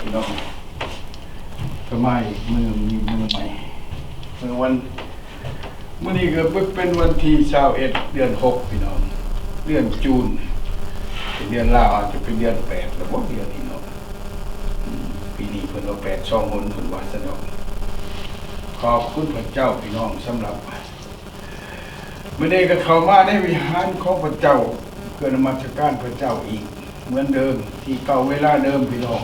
พี่น้องก็ไม่มือมีมือใหม่เมื่อวันมื่อนี้ก็เป็นวันที่21เดือน6พี่น้องเดือนจูนเป็นเดือนลาวอาจจะเป็นเดือน8แล้วบ่เดือนนี้เนาะปีนี้เพิ่นเอา8ช่องหนเพิ่นว่าซะเนาะขอบคุณพระเจ้าพี่น้องสำหรับมื่อนี้ก็เข้ามาในวิหารของพระเจ้าเพื่อนมัสการพระเจ้าอีกเหมือนเดิมที่เก่าเวลาเดิมพี่น้อง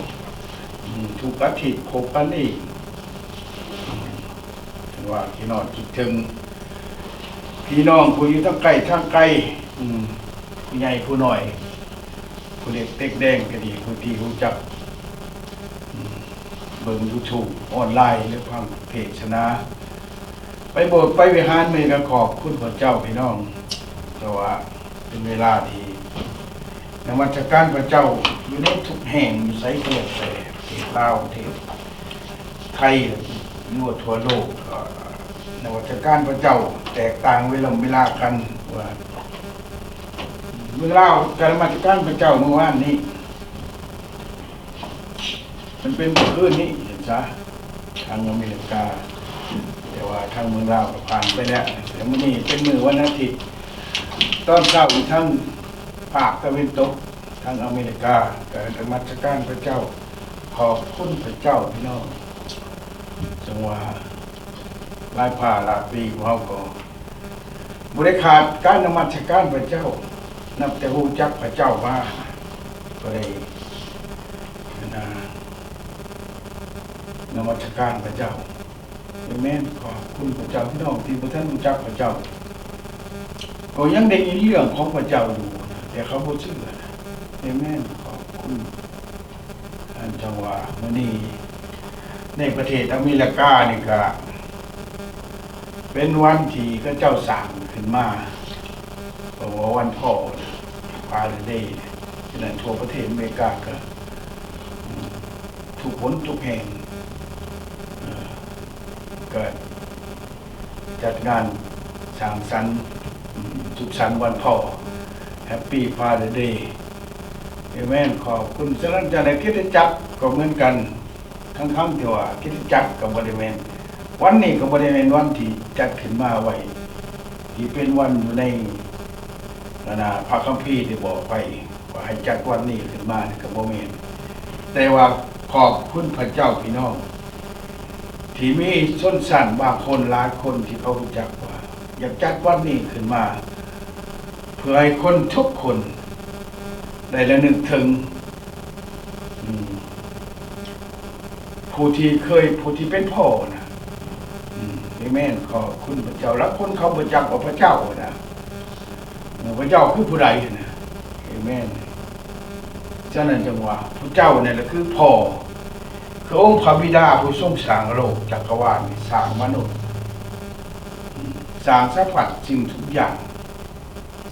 ทุกอาทิตย์พบกันอีกว่าพี่น้องคิดถึงพี่น้องผู้อยู่ทั้งไกลทั้งไกลผู้ใหญ่ผู้น้อยผู้เล็กเต็กแดงก็ดีผู้ที่รู้จักเบิ่งYouTubeออนไลน์หรือฟังเทศนาไปโบสถ์ไปวิหารมื้อก็ขอบคุณพระเจ้าพี่น้องเพราะว่าเป็นเวลาที่นมัสการพระเจ้าอยู่ในทุกแห่งอยู่ไสก็แล้วแต่ประเทศลาวประเทศไทยทั่วโลกนมัสการพระเจ้าแตกต่างเวลากันว่าเมื่อเล่าการนมัสการพระเจ้าเมื่อวานนี้มันเป็นเมื่อคืนนี้เห็นซะทางอเมริกาแต่ว่าทางเมืองลาวก็ผ่านไปแล้วแต่มื้อนี้เป็นมื้อวันอาทิตย์ตอนเช้าทั้งภาคตะวันตกทางอเมริกาการนมัสการพระเจ้าขอบคุณพระเจ้าพี่น้องจังว่าหลายผ่าหลายปีของเราก็บ่ได้ขาดการนมัสการพระเจ้านับแต่รู้จักพระเจ้ามาก็ได้นมัสการพระเจ้าอาเมนขอบคุณพระเจ้าพี่น้องที่บ่ทันรู้จักพระเจ้าก็ยังได้ยินเรื่องของพระเจ้าอยู่แต่เขาบ่เชื่ออาเมนขอบคุณท่านจังว่ามื้อนี้ในประเทศอเมริกานี่ก็เป็นวันที่พระเจ้าสร้างขึ้นมาเพราะว่าวันพ่อฟาเธอร์เดย์ฉะนั้นทั่วประเทศอเมริกาก็ทุกคนทุกแห่งก็จัดงานสร้างสรรค์สุขสันต์วันพ่อ Happy Father Day อาเมนขอบคุณฉะนั้นจะได้คริสตจักรก็เหมือนกันทั้งที่ว่าคริสตจักรกับบริเวณวันนี้กับบริเวณวันที่จัดขึ้นมาไว้ที่เป็นวันอยู่ในพระคัมภีร์ที่บอกไปว่าให้จัดวันนี้ขึ้นมากับโมเมนแต่ว่าขอบคุณพระเจ้าพี่น้องที่มีชนชั้นบางคนหลายคนที่เขารู้จักว่าอยากจัดวันนี้ขึ้นมาเพื่อให้คนทุกคนได้ระลึกถึงผู้ที่เป็นพ่อนะอาเมนขอบคุณพระเจ้าแล้วคนเขารู้จักว่าพระเจ้านะพระเจ้าคือผู้ใดนะอาเมนฉะนั้นจังว่าพระเจ้าเนี่ยแหละคือพ่อคือองค์พระบิดาผู้ทรงสร้างโลกจักรวาลสร้างมนุษย์สร้างสรรพสิ่งทุกอย่าง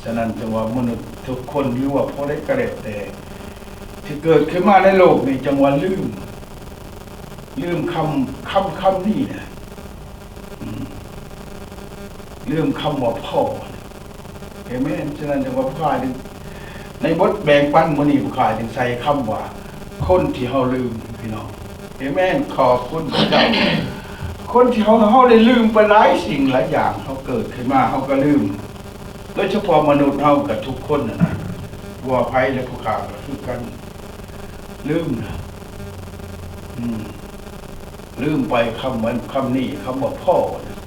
ฉะนั้นจังว่ามนุษย์ทุกคนหรือว่าพอได้กระเด็ดแต่ที่เกิดขึ้นมาในโลกนี้จังว่าลืมคำนี้นะลืมคำว่าพ่อเห็นไหมฉะนั้นจังว่าผู้ขายในบทแบ่งปันมื้อนี้ผู้ขายจึงใส่คำว่าคนที่เฮาลืมพี่น้องเห็นไหมขอบคุณพระเจ้าคนที่เฮาได้ลืมไปหลายสิ่งหลายอย่างเฮาเกิดขึ้นมาเฮาก็ลืมโดยเฉพาะมนุษย์เฮากับทุกคนนะวัวไผ่และผู้ขาก็คือกันลืมนะลืมไปคำนี้คำว่าพ่อนะ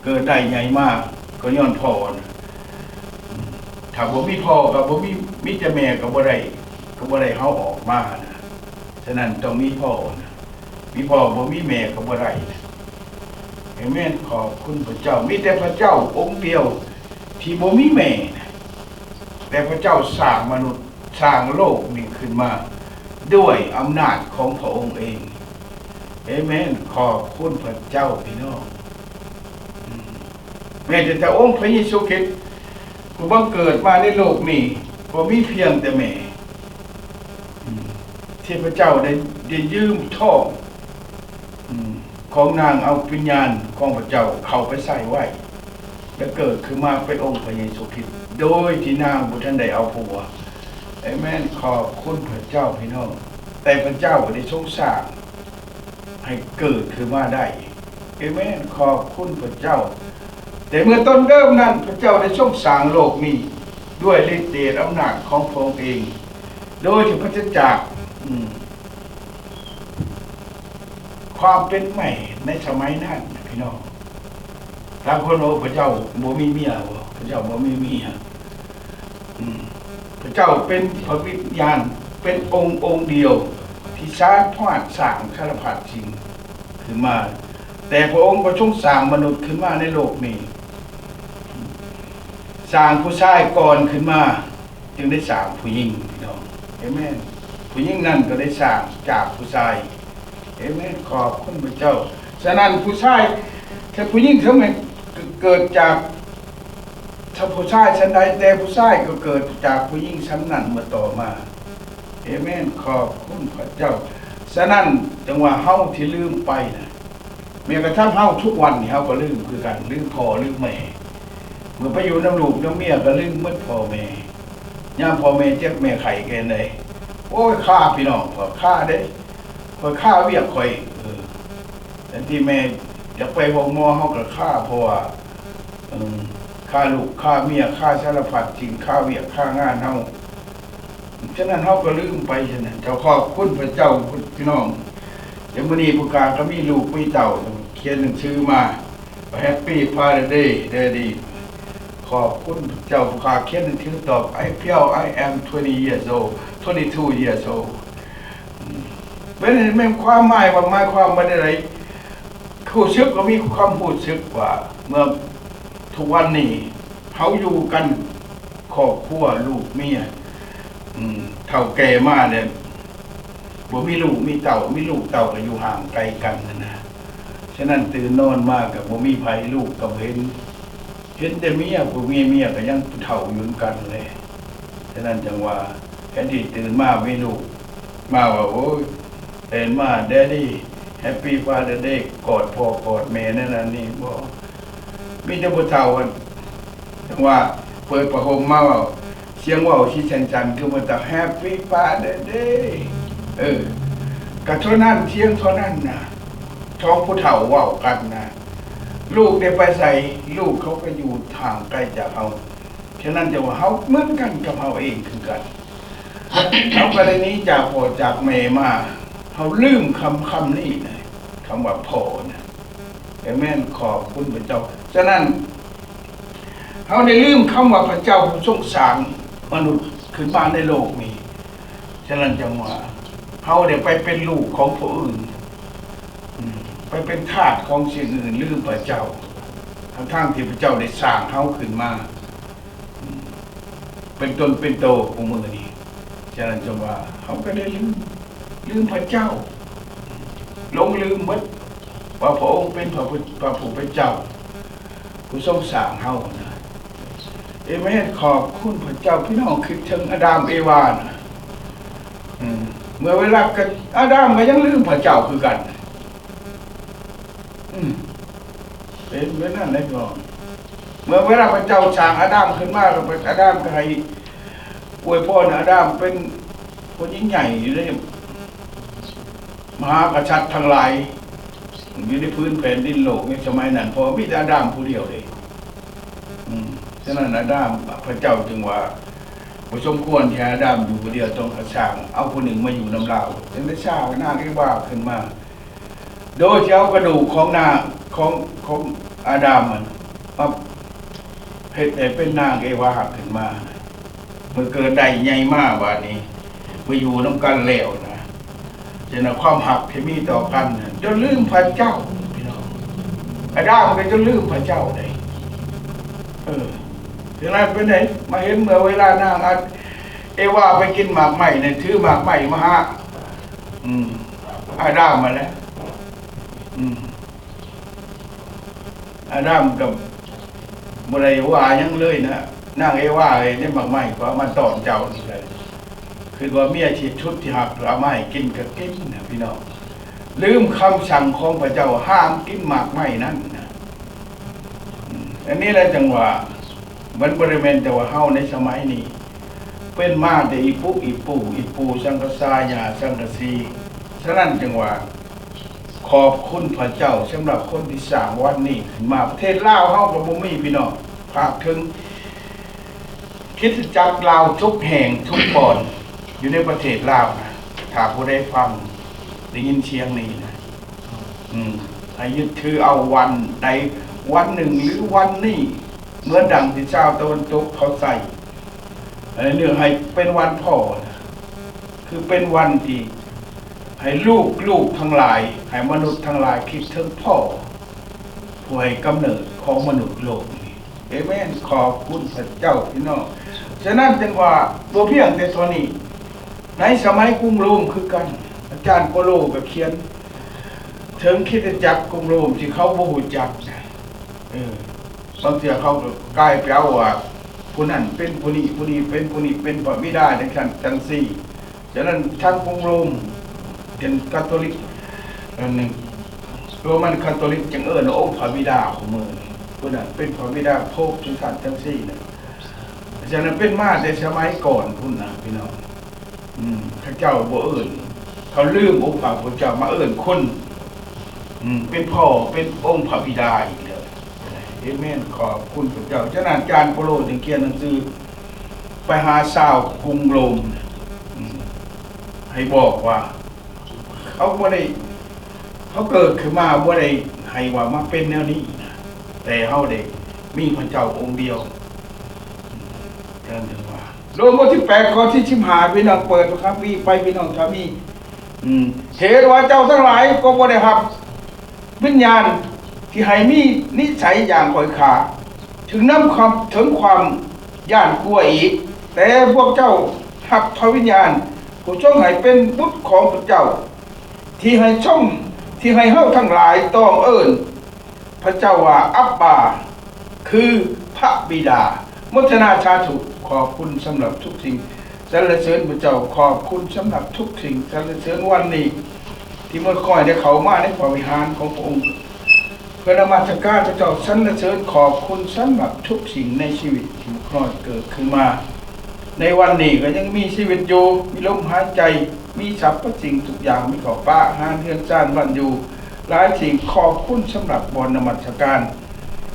เกิดได้ใหญ่มากก็ย้อนพ่อนะถ้าบ่มีพ่อกับบ่มีแต่แม่ก็บ่ได้เฮาออกมานะฉะนั้นต้องมีพ่อนะมีพ่อบ่มีแม่ก็บ่ได้นะอาเมนขอบคุณพระเจ้ามีแต่พระเจ้าองค์เดียวที่บ่มีแม่นะแต่พระเจ้าสร้างมนุษย์สร้างโลกนี้ขึ้นมาด้วยอำนาจของพระองค์เองอาเมนขอบคุณพระเจ้าพี่น้องแม้แต่องค์พระเยซูคริสต์ผู้บังเกิดมาในโลกนี้ก็มีเพียงแต่แม่ที่พระเจ้าได้ยืมท้องของนางเอาวิญญาณของพระเจ้าเข้าไปใส่ไว้และเกิดขึ้นมาเป็นองค์พระเยซูคริสต์โดยที่นางบ่ทันได้เอาผัว เอเมนขอบคุณพระเจ้าพี่น้องแต่พระเจ้าได้ทรงสร้างให้เกิดขึ้นมาได้เอเมนขอบคุณพระเจ้าแต่เมื่อต้นเริ่มนั้นพระเจ้าได้ทรงสร้างโลกนี้ด้วยฤทธิ์เดชอำนาจของพระองค์เองโดยที่พระเจ้าจากความเป็นใหม่ในสมัยนั้นพี่น้องทางคนบอกพระเจ้าบ่มีเมียบ่พระเจ้าบ่มีเมียพระเจ้าเป็นพระวิญญาณเป็นองค์เดียวที่สร้างสร้างสารพัดสิ่งขึ้นมาแต่พระองค์ก็ทรงสร้างมนุษย์ขึ้นมาในโลกนี้สร้างผู้ชายก่อนขึ้นมาจึงได้สร้างผู้หญิงพี่น้องเอเมนผู้หญิงนั่นก็ได้สร้างจากผู้ชายเอเมนขอบคุณพระเจ้าฉะนั้นผู้ชายถ้าผู้หญิงเขาไม่เกิดจากถ้าผู้ชายชั้นใดแต่ผู้ชายก็เกิดจากผู้หญิงชั้นนั้นเมื่อต่อมาเอเมนขอบคุณพระเจ้าฉะนั้นจังว่าเฮาที่ลืมไปนะแม้กระทั่งเฮาทุกวันนี่เฮาก็ลืมคือกันลืมพ่อลืมแม่เมื่อไปอยู่น้ำลูกน้ำเมียก็ลืมหมดพ่อแม่ย่ามพ่อแม่เจ็บแม่ไข่แกนเลยโอ้ยฆ่าพี่น้องพอฆ่าได้พอฆ่าเวียกข่อยแต่ที่แม่อยากไปห้องหมอเฮาก็ฆ่าเพราะว่าฆ่าลูกฆ่าเมียฆ่าสารพัดสิ่งฆ่าเวียกฆ่างานเฮาฉะนั้นเฮาก็ลืมไปฉะนั้นเจ้าขอบคุณพระเจ้าพี่น้องเดี๋ยวมื้อนี้ผู้การก็มีลูกมีเต่าเขียนหนังสือมาแฮปปี้ฟาเธอร์เดย์เดย์ดีขอบคุณเจ้าผู้การเขียนหนังสือตอบ I am 20 years old 22 years old เป็นความหมายว่าหมายความว่าอะไรผู้ซึกก็มีความพูดซึกว่าเมื่อทุกวันนี้เขาอยู่กันครอบครัวลูกเมียเท่าแก่มาเนี่ยบ่มีลูกมีเต่ามีลูกเต่าก็อยู่ห่างไกลกันนะฉะนั้นตื่นนอนมากกับบ่มีภัยลูกก็เห็นแต่เมียผู้เมียก็ยังเฒ่าอยู่กันเลยฉะนั้นจังว่าแค่ที่ตื่นมามีลูกมาว่าโอ้ยเห็นมาแดดดี้แฮปปี้ฟาเธอร์เดย์กอดพ่อกอดแม่นั่นนี่บ่มีแต่ผู้เฒ่ากันจังว่าเปิดประหมมาว่าเสียงว่าวที่จันคือมันตะแฮปปี้ฟาเธอร์เดย์ก็เท่านั้นเสียงเท่านั้นนะท้องผู้เฒ่าว่าวกันนะลูกได้ไปใส่ลูกเขาก็อยู่ทางไกลจากเขาฉะนั้นจะว่าเขาเหมือนกันกับเขาเองคือกันเขาก็เลยนี้จากพ่อจากแม่มาเขาลืมคำนี้นะคำว่าพ่อนะแต่แม่นขอบคุณพระเจ้าฉะนั้นเขาได้ลืมคำว่าพระเจ้าผู้ทรงสร้างมนุษย์ขึ้นมาในโลกนี้ฉะนั้นจังว่าเขาได้ไปเป็นลูกของผู้อื่นไปเป็นทาสของสิ่งอื่นลืมพระเจ้าทั้งที่พระเจ้าได้สร้างเขาขึ้นมาเป็นตนเป็นโตของมือนี้ฉะนั้นจังว่าเขาก็ได้ลืมพระเจ้าหลงลืมหมดว่าพระองค์เป็นพระผู้เป็นเจ้าผู้ทรงสร้างเขานะเอเมนขอบคุณพระเจ้าพี่น้องคิดถึงอาดัมเอวานะเมื่อเวลากันอาดัมก็ยังลืมพระเจ้าคือกันเป็นเหมือนนั้นเลยก่อนเมื่อเวลาพระเจ้าสร้างอาดัมขึ้นมาแล้วอาดัมก็ให้อวยพรอาดัมเป็นคนยิ่งใหญ่อยู่ในมหากษัตริย์ทั้งหลายอยู่ในพื้นแผ่นดินโลกในสมัยนั้นพอมีอาดัมผู้เดียวเลยฉะนั้นอาดัมพระเจ้าจึงว่าผู้สมควรที่อาดัมอยู่ผู้เดียวต้องสร้างเอาผู้หนึ่งมาอยู่น้ำลาวจึงได้สร้างหน้าเอวาขึ้นมาโดยที่เอากระดูกของหน้าของอาดัมมันมาเฮ็ดให้เป็นนางเอวาขึ้นมาเมื่อเกิดได้ใหญ่มากว่านี้มาอยู่น้ำกันแล้วนะจะนำความหักที่มีต่อกันจนลืมพระเจ้าพี่น้องอาดัมก็จนลืมพระเจ้าเลยถึงนั้นเป็นไงมาเห็นเมื่อเวลานางเอวาไปกินหมากใหม่เนี่ยถือหมากใหม่มาหาอาดัมมาแล้วอาดัมกับบุไรว่ายังเลยนะนางเอวาเลยเนี่ยหมากใหม่ก็มาตอนเจ้านี่เลยคือว่าเมียชีชุดที่หักเอาไม้กินกับกินนะพี่น้องลืมคำสั่งของพระเจ้าห้ามกินหมากไม้นั่นนะอันนี้แหละจังหวะมันบริเวณแต่ว่าเฮาในสมัยนี้พ เป็นมาแต่อีปุ๊อีปูสังกษายาสังกสีฉะนั้นจึงว่าขอบคุณพระเจ้าสำหรับคนที่สร้างวันนี้ขึ้นมาประเทศลาวเฮากับบ่มีพี่น้องภาคถึงคริสตจักรลาวทุกแห่งทุกบ่อนอยู่ในประเทศลาวนะถ้าผู้ใดฟังได้ยินเสียงนี้นะให้ยึดถือเอาวันใดวันหนึ่งหรือวันนี้เมื่อดังที่เจ้าตะวันตกเขาใส่เนื่องให้เป็นวันพ่อนะคือเป็นวันที่ให้ลูกทั้งหลายให้มนุษย์ทั้งหลายคิดถึงพ่อผู้ให้กำเนิดของมนุษย์โลกนี้เอเมนขอบคุณพระเจ้าพี่น้องฉะนั้นจึงว่าตัวเพียงแต่ตัวนี้ในสมัยกรุงโรมคือกันอาจารย์โปโลก็เขียนถึงคริสตจักรกรุงโรมที่เขาบ่ฮู้จักนะบางทีเขาก็กลายไปเอาว่าผู้นั้นเป็นผู้นี้เป็นผู้นี้เป็นพระบิดาจังซี่ฉะนั้นทางกรุงโรมเป็นคาทอลิกนึงโรมันคาทอลิกจึงองค์พระบิดาของมือผู้นั้นเป็นพระบิดาโพธิ์จังซี่นะฉะนั้นเป็นมาแต่สมัยก่อนพุ่นนะพี่น้องข้าเจ้าบ่เขาลืมองค์พระพุทธเจ้ามาคนเป็นพ่อเป็นองค์พระบิดาอีกเลยเอเมนขอบคุณพระเจ้าฉะนั้นอาจารย์โปโลจึงเขียนหนังสือไปหาชาวกรุงโรมให้บอกว่าเขาบ่ได้เขาเกิดขึ้นมาบ่ได้ให้ว่ามาเป็นแนวนี้นะแต่เขาได้มีพระเจ้าองค์เดียวนั่นเองว่าโรมบทที่8ข้อที่15พี่น้องเปิดครับไปพี่น้องถ้ามีเหตุว่าเจ้าทั้งหลายก็บ่ได้รับวิญญาณที่ให้มีนิสัยอย่างข่อยขาถึงถึงความย่านกลัวอีกแต่พวกเจ้ารับพระวิญญาณผู้ทรงให้เป็นบุตรของพระเจ้าที่ให้เฮาทั้งหลายต้องพระเจ้าว่าอับบาคือพระบิดามุทนาสาธุขอบคุณสำหรับทุกสิ่งสรรเสริญพระเจ้าขอบคุณสำหรับทุกสิ่งสรรเสริญวันนี้ที่เมื่อค่อยได้เข้ามาในพระวิหารของพระองค์เพื่อนมัสการพระเจ้าสรรเสริญขอบคุณสำหรับทุกสิ่งในชีวิตที่ค่อยเกิดขึ้นมาในวันนี้ก็ยังมีชีวิตอยู่มีลมหายใจมีสรรพสิ่งทุกอย่างมีข้าวปลาอาหารเรือนจานบ้านอยู่หลายสิ่งขอบคุณสำหรับบนมัสการ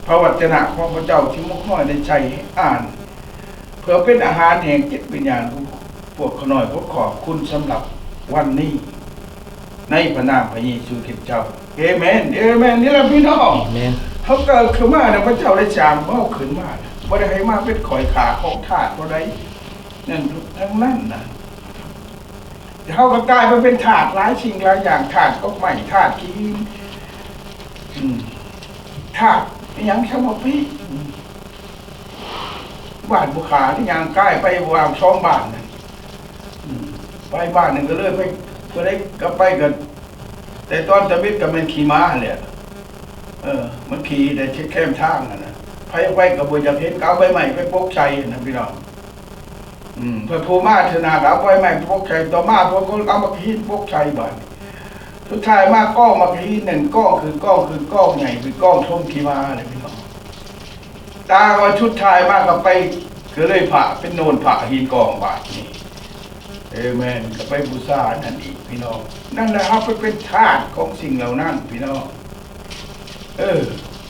พระวจนะของพระเจ้าที่มุขน้อยได้ใจอ่านเพื่อเป็นอาหารแห่งจิตวิญญาณของพวกขน้อยขอบคุณสำหรับวันนี้ในพระนามพระเยซูคริสต์เจ้าเอเมนนี่แหละพี่น้องเขาเกิดขึ้นมาเนี่ยพระเจ้าได้จามเขาขึ้นมาบ่ได้ให้มาเป็นข่อยขาของทาสบ่ได้นั่นทั้งนั้นนะเขาก็กลายมาเป็นถาดหลายสิ่งหลายอย่างถาดก็ใหม่ถาดกินถาดยังสมปีบ้านบุขาที่ยังใกล้ไปวางช่องบ้านนะไปบ้านหนึ่งก็เลยไปก็ได้ก็ไปกันแต่ตอนจะมิดกับมันขี่ม้าเลยมันขี่แต่เช็คแคมทางนะไปกับบุญจะเห็นเก้าใบใหม่ไปปกชัยนะพี่น้องเพื่อภูมาธนาเก้าใบใหม่ปกชัยต่อมาพวกคนเอามาขี่ปกชัยบ้านสุดท้ายมากก้องมาขี่หนึ่งก้องคือก้องใหญ่คือก้องชมขี่ม้าเลยพี่น้องตาก็ชุดชายมากกับไปก็เลยผ่าเป็นโนนผ่าหินกองบาทนี่เอเมนก็ไปบูชานั่นอีกพี่น้องนั่นแหละครับเป็นธาตุของสิ่งเหล่านั้นพี่น้อง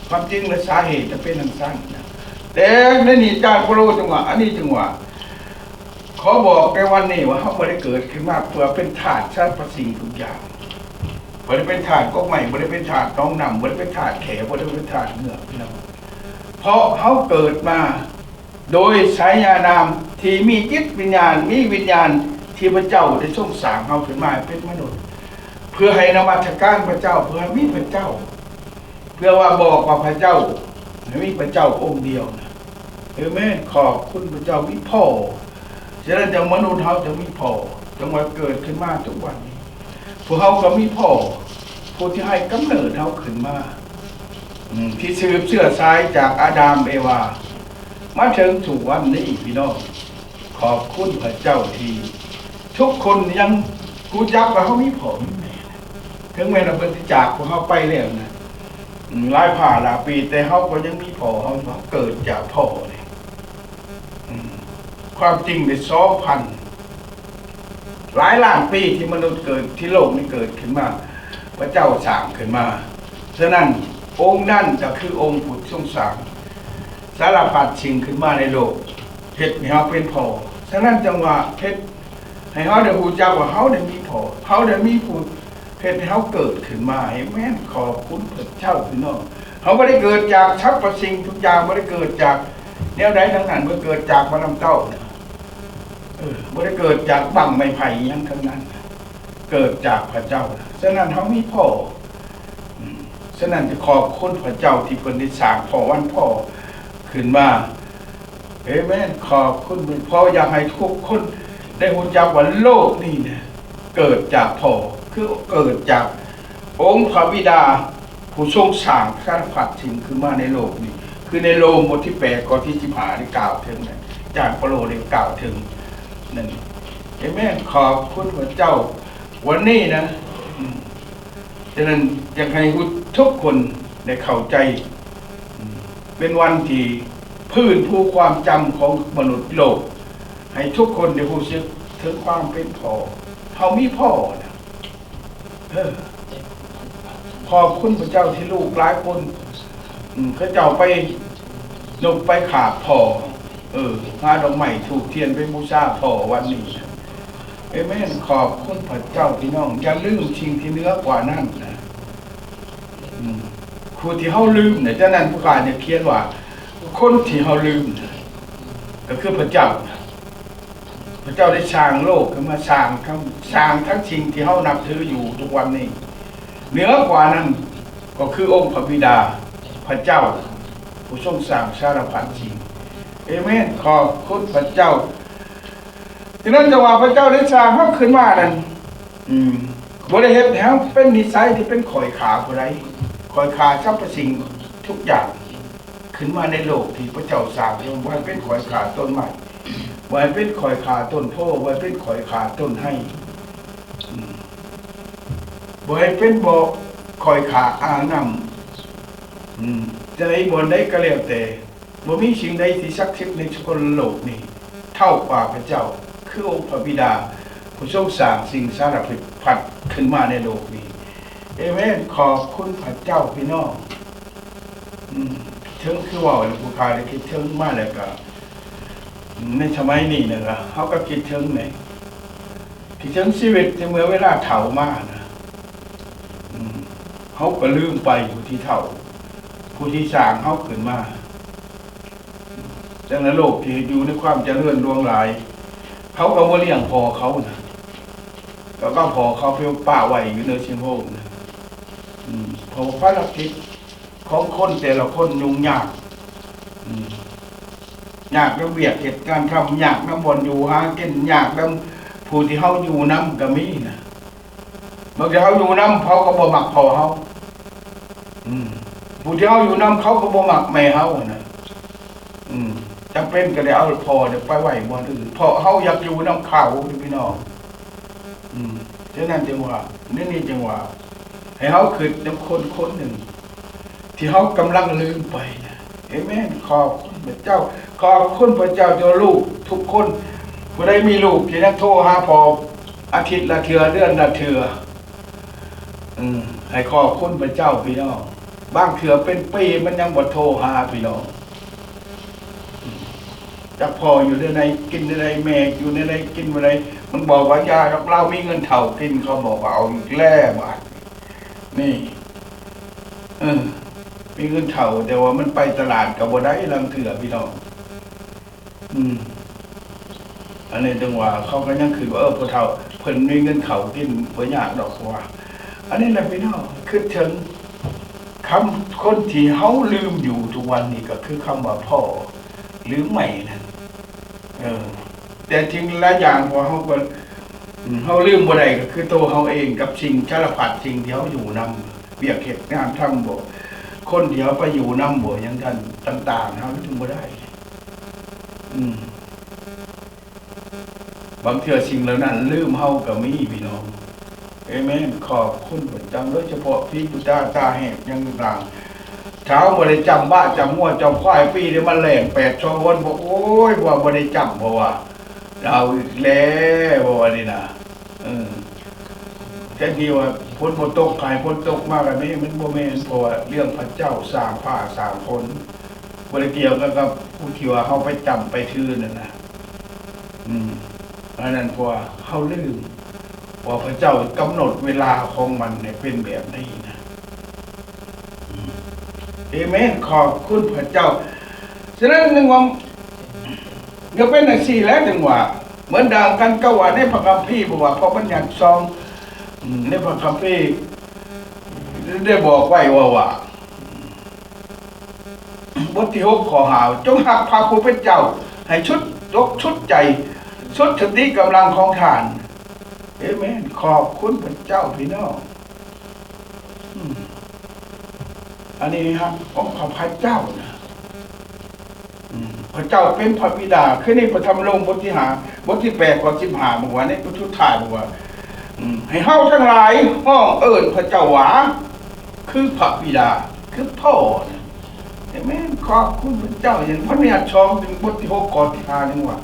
ความจริงและสาเหตุจะเป็นทางสั้นนะแต่ในนี้อาจารย์โปโลจังหวะอันนี้จังหวะขอบอกในวันนี้ว่าเขาไม่ได้เกิดขึ้นมาเพื่อเป็นธาตุสรรพสิ่งทุกอย่างไม่ได้เป็นธาตุก็ไม่ได้เป็นธาตุน้องนำไม่ได้เป็นธาตุแขไม่ได้เป็นธาตุเนื้อพี่น้องเพราะเขาเกิดมาโดยสายญานามที่มีจิตวิญญาณมีวิญญาณที่พระเจ้าได้ทรงสร้างเขาขึ้นมาเป็นมนุษย์เพื่อให้นมัสการพระเจ้าเพื่อมีพระเจ้าเพื่อว่าบอกว่าพระเจ้ามีพระเจ้าองค์เดียวนะแม่ขอบคุณพระเจ้ามีพ่อฉะนั้นจะมนุษย์เขาจะมีพ่อจังหวะเกิดขึ้นมาทุกวันนี้พวกเขาก็มีพ่อผู้ที่ให้กำเนิดเขาขึ้นมาที่สืบเชื้อสายจากอาดัมเอวามาถึงถึงวันนี้พี่น้องขอบคุณพระเจ้าที่ทุกคนยังกูจักว่าเขามีพ่อมีแม่ถึงแม้เราเป็นจากพวกเขาไปแล้วนะหลายผ่าหลายปีแต่เขาก็ยังมีพ่อเขาเกิดจากพ่อเลย ความจริงใน2,000หลายล้านปีที่มนุษย์เกิดที่โลกนี้เกิดขึ้นมาพระเจ้าสร้างขึ้นมาฉะนั้นองค์นั่นก็คือองค์ผู้ทรงสร้างสารพัดสิ่งขึ้นมาในโลกเฮ็ดให้เฮาเป็นพ่อฉะนั้นจังว่าเฮ็ดให้เฮาได้รู้จักว่าเฮาได้มีพ่อเฮาได้มีผู้เฮ็ดให้เฮาเกิดขึ้นมาให้แม่นขอบคุณพระเจ้าพี่น้องเฮาบ่ได้เกิดจากสรรพสิ่งทุกอย่างบ่ได้เกิดจากแนวใดทั้งนั้นบ่เกิดจากมนุษย์เต้าบ่ได้เกิดจากบั้งไม้ไผ่หยังทั้งนั้นเกิดจากพระเจ้าฉะนั้นเฮามีพ่อฉะนั้นจะขอบคุณพระเจ้าที่เพิ่นได้สร้างพ่อวันพ่อขึ้นมาเอเมนขอบคุณพ่ออยากให้ทุกคนได้รู้จักว่าโลกนี้เนี่ยเกิดจากพ่อคือเกิดจากองค์พระบิดาผู้ทรงสร้างสารพัดสิ่งขึ้นมาในโลกนี้คือในโลมบทที่8ข้อที่15ได้กล่าวถึงนะจารย์เปโลได้กล่าวถึงนั่นเอเมนขอบคุณพระเจ้าวันนี้นะฉะนั้นอยากให้ทุกคนได้เข้าใจเป็นวันที่พื้นภูความจำของมนุษย์โลกให้ทุกคนได้รู้สึกถึงความเป็นพ่อเขามีพ่อนะขอบคุณพระเจ้าที่ลูกหลายคนเขาเจ้าไปนกไปขาบพ่อหาดอกไม้ถูกเทียนไปบูชาพ่อวันนี้เอเมนขอบคุณพระเจ้าพี่น้องอย่าลืมสิ่งที่เหนือกว่านั้นนะผู้ที่เฮาลืมเนี่ยฉะนั้นผู้การเนี่ยเขียนว่าคนที่เฮาลืมก็คือพระเจ้าพระเจ้าได้สร้างโลกขึ้นมาสร้างทั้งสิ่งที่เฮานับถืออยู่ทุกวันนี้เหนือกว่านั้นก็คือองค์พระบิดาพระเจ้าผู้ทรงสร้างสารพัดสิ่งเอเมนขอบคุณพระเจ้าฉะนั้นจะว่าพระเจ้าได้สร้างเฮาขึ้นมานั้นบ่ได้เฮ็ดให้เฮาเป็นนิสัยที่เป็นข่อยขาผู้ใดข่อยขาสรรพสิ่งทุกอย่างขึ้นมาในโลกที่พระเจ้าสร้างไว้เป็นข่อยขาต้นไม้ไว้เป็นข่อยขาต้นโพไว้เป็นข่อยขาต้นไห้บ่ให้เป็นบ่ข่อยขาอ่างน้ำจะได้บ่ได้ก็แล้วแต่บ่มีสิ่งใดที่ศักดิ์สิทธิ์ในสกลโลกนี้เท่ากว่าพระเจ้าคือองค์พระบิดาผู้ทรงสร้างสิ่งสารพัดขึ้นมาในโลกนี้เอเมนขอบคุณพระเจ้าพี่น้องถึงคือว่าผู้ค้าได้คิดถึงมาแล้วก็ในสมัยนี้นะครับเขาก็คิดถึงไหนคิดถึงชีวิตที่เมื่อเวลาเฒ่ามานะเขาก็ลืมไปผู้ที่เฒ่าผู้ที่สร้างเขาขึ้นมาแต่ในโลกที่อยู่ในความเจริญล่วงหลายเขาก็บ่เลี้ยงพอเขานะแล้วก็พอเขาเพียงป่าไว้อยู่ในเชียงโฮมนะเพราะภารกิจของคนแต่ละคนยุ่งยากยากน้ำเวียดเหตุการณ์ทำยากน้ำบอลอยู่หากินยากน้ำผู้ที่เขาอยู่น้ำก็มีนะบางทีเขาอยู่น้ำเขาก็บ่มักพอเขาผู้ที่เขาอยู่น้ำเขาก็บ่มักแม่เขานะจำเป็นก็ได้เอาพอเดี๋ยวไปไหวบนอื่นเพราะเขาอยากอยู่น้ำเขาพี่น้องฉะนั้นจังหวะนี่จังหวะให้เขาคือน้ำคนหนึ่งที่เขากำลังลืมไปนะเอเมนขอบคุณพระเจ้าขอบคุณพระเจ้าเจ้าลูกทุกคนผู้ใดมีลูกที่นักโทรหาพออาทิตย์ละเทื่อเดือนละเทื่อให้ขอบคุณพระเจ้าพี่น้องบางเทื่อเป็นปีมันยังบ่โทรหาพี่น้องจะพออยู่ในกินในแม่อยู่ในกินอะไรมันบอกว่ายาเรามีเงินเท่ากินเขาบอกว่าเอาแล่บาทนี่มีเงินเท่าแต่ว่ามันไปตลาดกับบ่ได้ลังเถื่อพี่น้องอันนี้จังหวะเขาก็ยังคือว่าพอเท่าเพิ่นมีเงินเท่ากินบ่ยากดอกว่าอันนี้แหละพี่น้องคือถึงคำคนที่เฮาลืมอยู่ทุกวันนี้ก็คือคำว่าพ่อหรือไม่นั่นแต่จริงหลายอย่างพอเขาลืมบ่ได้ก็คือตัวเขาเองกับสิ่งสารพัดสิ่งที่เขาอยู่นำเบียกเข็ดงานทำบ่คนที่เขาไปอยู่นำบ่อย่างกันต่างๆเขาลืมบ่ได้บางเทื่อสิ่งเหล่านั้นลืมเขาก็มีพี่น้องเอเมนขอบคุณพระเจ้าโดยเฉพาะพี่ปุตตาตาแหกยังต่าง เช้าบ่ได้จำบ้าจำงัวจำควายปีนี้มันแหลง8 ช่องวนบอกโอ้ยว่าบ่ได้จำเพราะว่าเราอีกแล้วบ่ว่านี่นะแค่ที่ว่าพ้นบ่ตกขายพ้นตกมากแบบนี้มันบ่แม่นเพราะว่าเรื่องพระเจ้าสร้างฟ้าสร้างคนบ่ได้เกี่ยวกับผู้ที่ว่าเฮาไปจำไปถือนั่นน่ะอันนั้นเพราะว่าเฮาลืมว่าพระเจ้ากำหนดเวลาของมันเนี่ยเป็นแบบนี้นะเอเมนขอบคุณพระเจ้าฉะนั้นนึงว่าก็เป็นอย่างสี่แล้วจังว่าเหมือนดังกันก็ว่าในพระคัมภีร์บอกว่าพอบัญญัติซองในพระคัมภีร์ได้บอกไว้ว่าบทที่6ข้อ5จงหักพระผู้เป็นเจ้าให้ชุดใจชุดสติกำลังของทานเอเมนขอบคุณพระเจ้าพี่น้องอันนี้ครับของพระเจ้านะพระเจ้าเป็นพระบิดาคือในพระธรรมโลกบทที่8 ข้อ 15บอกว่าในบทสุดท้ายบอกว่าให้เฮาทั้งหลายห้องเอิ้นพระเจ้าว่าคือพระบิดาคือพ่อนะเอเมนขอบคุณพระเจ้าอย่างพระเนียดชองถึงบทที่6 ข้อที่5นี่ว่า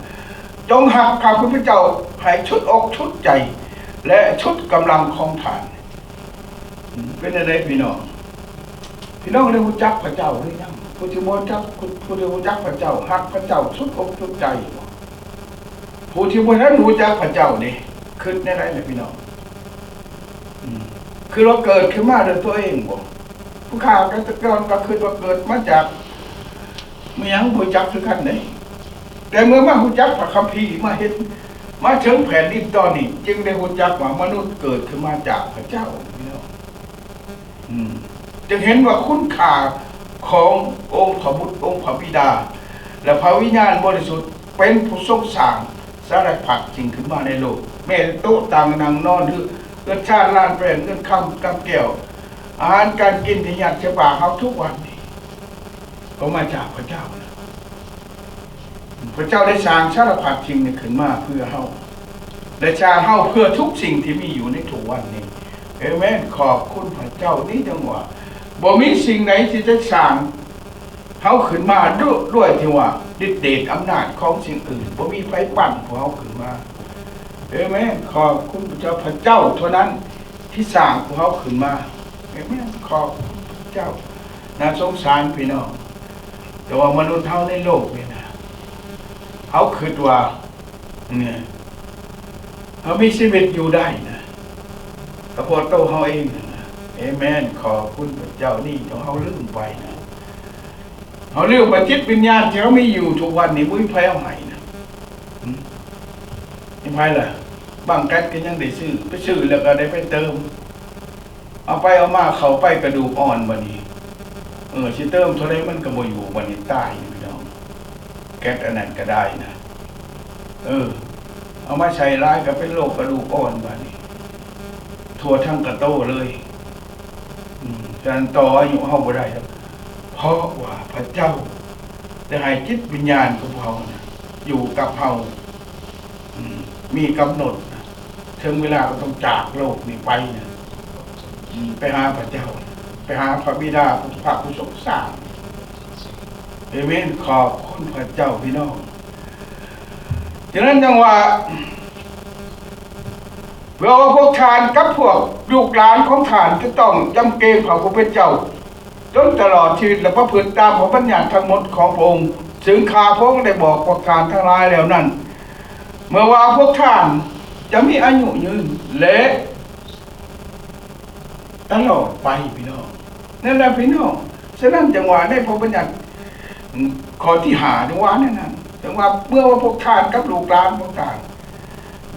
จงหักพระผู้เป็นเจ้าให้ชุดอกชุดใจและชุดกำลังของทานเป็นอะไรพี่น้องได้รู้จักพระเจ้าหรือยังผู้ที่รู้จักพระเจ้าหักพระเจ้าชุดอกชุดใจผู้ที่บ่ทันรู้จักพระเจ้านี่คิดในไรเนี่ยพี่น้องคือเราเกิดขึ้นมาด้วยตัวเองบ่ผู้ข่าวกันตะกอนก็คือว่าเกิดมาจากมีหยังรู้จักคือกันได้แต่เมื่อมารู้จักพระคัมภีร์มาเห็นมาถึงแผ่นดินตอนนี้จึงได้รู้จักว่ามนุษย์เกิดขึ้นมาจากพระเจ้าพี่น้องจึงเห็นว่าคุณค่าขององค์พระบุตรองค์พระบิดาและพระวิญญาณบริสุทธิ์เป็นผู้ทรงสร้างสารพัดสิ่งขึ้นมาในโลกแม้โต๊ะต่างนางนอนหรือเงินชาติล้านแปลนเงินคำกำแก้วอาหารการกินที่อยากจะปากเขาทุกวันนี้ก็มาจากพระเจ้านะพระเจ้าได้สร้างสารพัดสิ่งนี้ขึ้นมาเพื่อเฮาและสร้างเฮาเพื่อทุกสิ่งที่มีอยู่ในทุกวันนี้เอเมนขอบคุณพระเจ้านี้จังว่าบ่มีสิ่งไหนที่จะสร้างเฮาขึ้นมาด้วยที่ว่าฤทธิ์เดชอำนาจของสิ่งอื่นบ่มีไฟปั่นพวกเฮาขึ้นมาเอเมนขอบคุณพระเจ้าเท่านั้นที่สร้างพวกเฮาขึ้นมาเอเมนขอบคุณพระเจ้าน่าสงสารพี่น้องแต่ว่ามนุษย์เฮาในโลกนี่นะเฮาคิดว่าเนี่ยเฮามีชีวิตอยู่ได้นะก็เพราะตัวเฮาเองนะเอเมนขอบคุณพระเจ้านี่เฮาลืมไปนะเฮาลืมว่าจิตวิญญาณที่เฮามีอยู่ทุกวันนี้บ่มีไผเอาให้นะมีไผล่ะบางกันก็ยังได้ซื้อไปซื้อแล้วก็ได้ไปเติมเอาไปเอามาเข้าไปกระดูกอ่อนบัดนี้สิเติมเท่าไรมันก็บ่อยู่บัดนี้ตายพี่น้องแก๊สอันนั้นก็ได้นะเอามาใช้ร้ายก็เป็นโรคกระดูกอ่อนบัดนี้ทั่วทั้งกระโตเลยการต่ออายุเฮาบ่ได้ครับเพราะว่าพระเจ้าได้ให้จิตวิญญาณของเฮาอยู่กับเฮามีกำหนดถึงเวลาก็ต้องจากโลกนี้ไปนะไปหาพระเจ้าไปหาพระบิดาพระผู้ทรงสร้างเอเมนขอบคุณพระเจ้าพี่น้องฉะนั้นจังว่าเราพวกทานกับพวกลูกหลานของทานจะต้องยำเกรงพระผู้เป็นเจ้าจนตลอดชีวิตและประพฤติตามพระบัญญัติทั้งหมดของพระองค์ซึ่งข้าพระองค์ได้บอกพวกทานทั้งหลายแล้วนั้นเมื่อว่าพวกทานจะมีอายุยืนและตลอดไปพี่น้องนั่นแหละพี่น้องฉะนั้นจังหวะได้พระบัญญัติข้อที่5จังหวะนั้นจังหวะเมื่อว่าพวกทานกับลูกหลานพวกทาน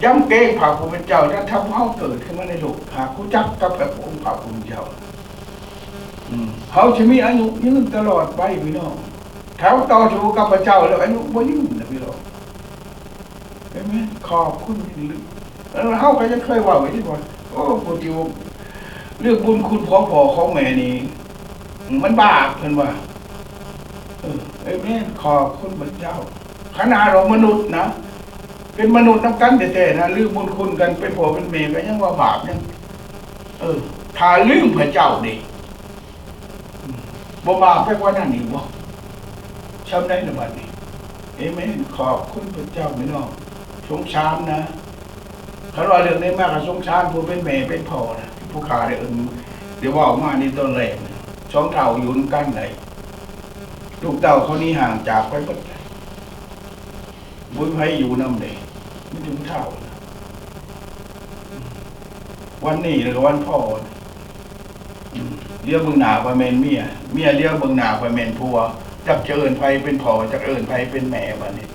ย้ำเกรงพระผู้เป็นเจ้าถ้าทำเฮาเกิดขึ้นมาในโลกหากรู้จักกับพระองค์พระผู้เป็นเจ้าเขาจะมีอายุยืนตลอดไปพี่น้องเขาต่อสู้กับพระเจ้าแล้วอายุบ่ยืนนะพี่น้องเห็นไหมขอบคุณแล้วเขาก็จะเคยว่าไว้ที่ว่าโอ้พระเจ้าเรื่องบุญคุณของพ่อของแม่นี่มันบาปเพิ่นว่าเอ้ยแม่ขอบคุณพระเจ้าขนาดเรามนุษย์นะเป็นมนุษย์น้ำกันแต่นะลืมบุญคุณกันเป็นพ่อเป็นแม่ก็ยังว่าบาปยังถ้าลืมพระเจ้าดิ บ่บาปไปกว่านั้นอีกบ่ช้ำได้ในวันนี้เอเมนขอบคุณพระเจ้าพี่น้องสงสารนะเขาว่าเรื่องนี้มากกับสงสารผู้เป็นแม่เป็นพ่อนะผู้ขาเดี๋ยวว่าออกมาในต้นแรกสองเท่าอยู่กันไหนลูกเต่าเขานี่ห่างจากไปหมดบุญไพอยู่น้ำเลยไม่ถึงเท่าวันนี้หรือวันพ่อเลี้ยวเบิ่งหน้าไปเมนเมียเลี้ยวเบิ่งหน้าไปเมนผัวจักเอิญไพเป็นพ่อจักเอิญไพเป็นแม่วันนี้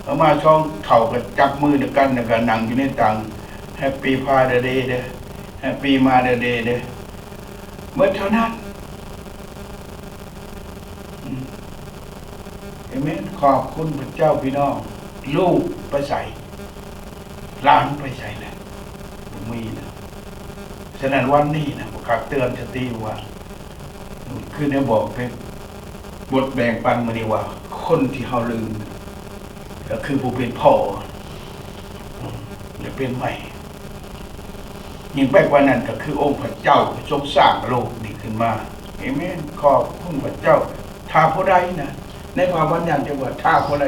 เอามาช่องเข่ากับจับมือเดียวกันแล้วก็นั่งอยู่ในตังแฮปปี้พาเดเดย์เด้แฮปปี้มาเดเดย์เด้เมื่อเท่านั้นเอเมนขอบคุณพระเจ้าพี่น้องลูกไปใส่หลานไปใส่แหละมีนะฉะนั้นวันนี้นะผมเตือนสติว่าคือเนี่ยบอกเป็นบทแบ่งปันมาดีว่าคนที่เขาลืมก็คือผู้เป็นพ่อจะเป็นใหม่ยิ่งไปกว่านั้นก็คือองค์พระเจ้าทรงสร้างโลกนี้ขึ้นมาเอเมนขอบคุณพระเจ้าถ้าผู้ใดนะในความบัญญัติจะว่าถ้าผู้ใด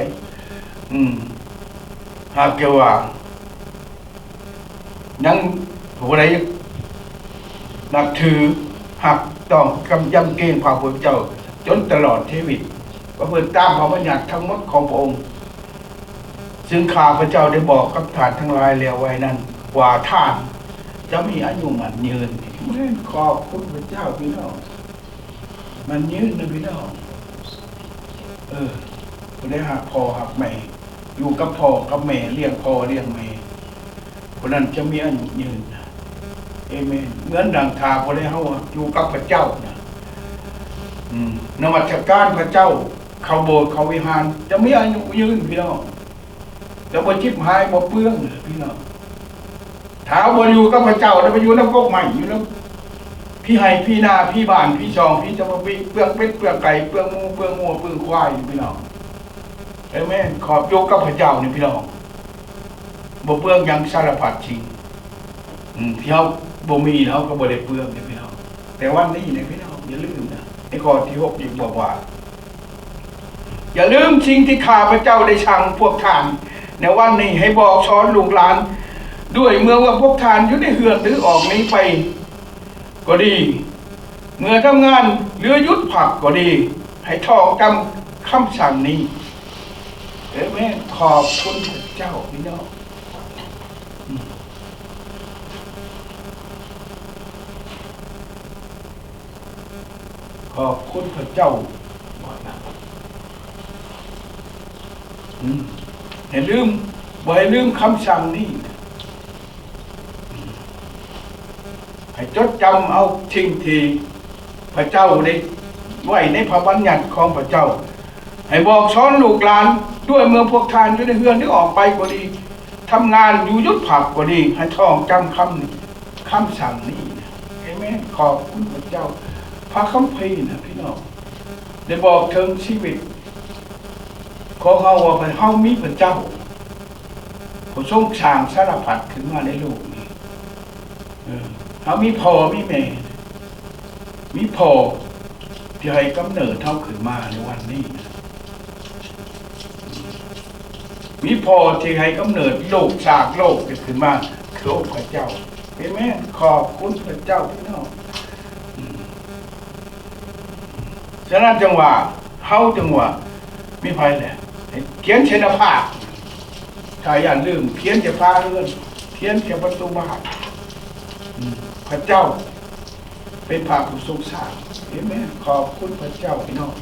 หากเกี่ยวว่ายังผู้ใดนับถือหักต้องกำยำเกณฑ์พระพุทธเจ้าจนตลอดชีวิตว่าเพื่อตามพระบัญญัติทั้งหมดของพระองค์ซึ่งข้าพระเจ้าได้บอกกับท่านทั้งหลายแล้วไว้นั้นว่าท่านจะมีอายุมันยืนขอบคุณพระเจ้าพี่น้องมันยืนนะพี่น้องได้หักพ่อหักแม่อยู่กับพ่อกับแม่เลี้ยงพ่อเลี้ยงแม่คนนั้นจะมีอายุยืนเอเมนเหมือนดังทาพอได้เขาอยู่กับพระเจ้านะนมัสการพระเจ้าเขาโบสถ์เขาวิหารจะมีอายุยืนพี่น้องจะบ่ชิบหายบ่เปลืองพี่น้องถ้าบ่อยู่กับพระเจ้าแล้วไปอยู่น้ำกกใหม่อยู่น้ำพี่ไห้พี่นาพี่บ้านพี่ชองพี่จะมาเปลืองเป็ดเปลืองไก่เปลืองหมูเปลืองงัวเปลืองควายพี่น้องเอเมนขอบโยกกับพระเจ้านี่พี่น้องบ่เปลืองยังสารพัดจริงที่เขาบ่มีเขาก็บ่ได้เปลืองนี่พี่น้องแต่วันนี้เนี่ยพี่น้องอย่าลืมนะในข้อที่6ยิ่งบอกว่าอย่าลืมสิ่งที่ข้าพระเจ้าได้สั่งพวกท่านในวันนี้ให้บอกสอนลูกหลานด้วยเมื่อว่าพวกท่านอยู่ในเฮือนหรือออกนี้ไปก็ดีเมื่อทำงานหรือยุดผักก็ดีให้ท่องจำคำสั่งนี้เอเมนขอบคุณพระเจ้าพี่น้องขอบคุณพระเจ้าอย่าลืมบ่ให้ลืมคำสั่งนี้ให้จดจำเอาสิ่งที่พระเจ้าได้ไว้ในพระบัญญัติของพระเจ้าให้บอกสอนลูกหลานด้วยเมื่อพวกท่านอยู่ในเฮือนหรือออกไปก็ดีทำงานอยู่ยุดผักก็ดีให้ท่องจำคำสั่งนี้เอเมนขอบคุณพระเจ้าพระคัมภีร์นะพี่น้องได้บอกถึงชีวิตของเขาว่าเขามีพระเจ้าผู้ทรงสร้างสารพัดขึ้นมาในโลกนี้เขามีพ่อมีแม่มีพ่อที่ให้กำเนิดเท่าขึ้นมาในวันนี้มีพ่อที่ให้กำเนิดโลกสร้างโลกขึ้นมาคือองค์พระเจ้าเห็นไหมขอบคุณพระเจ้าพี่น้องฉะนั้นจังหวะเขาจังหวะมีภัยแหละเขียนเชนภาพถ้าอย่าลืมเขียนจะพาเรื่องเขียนจะประตูบ้านพระเจ้าเป็นพระผู้ทรงสร้างเห็นไหมขอบคุณพระเจ้าพี่น้อง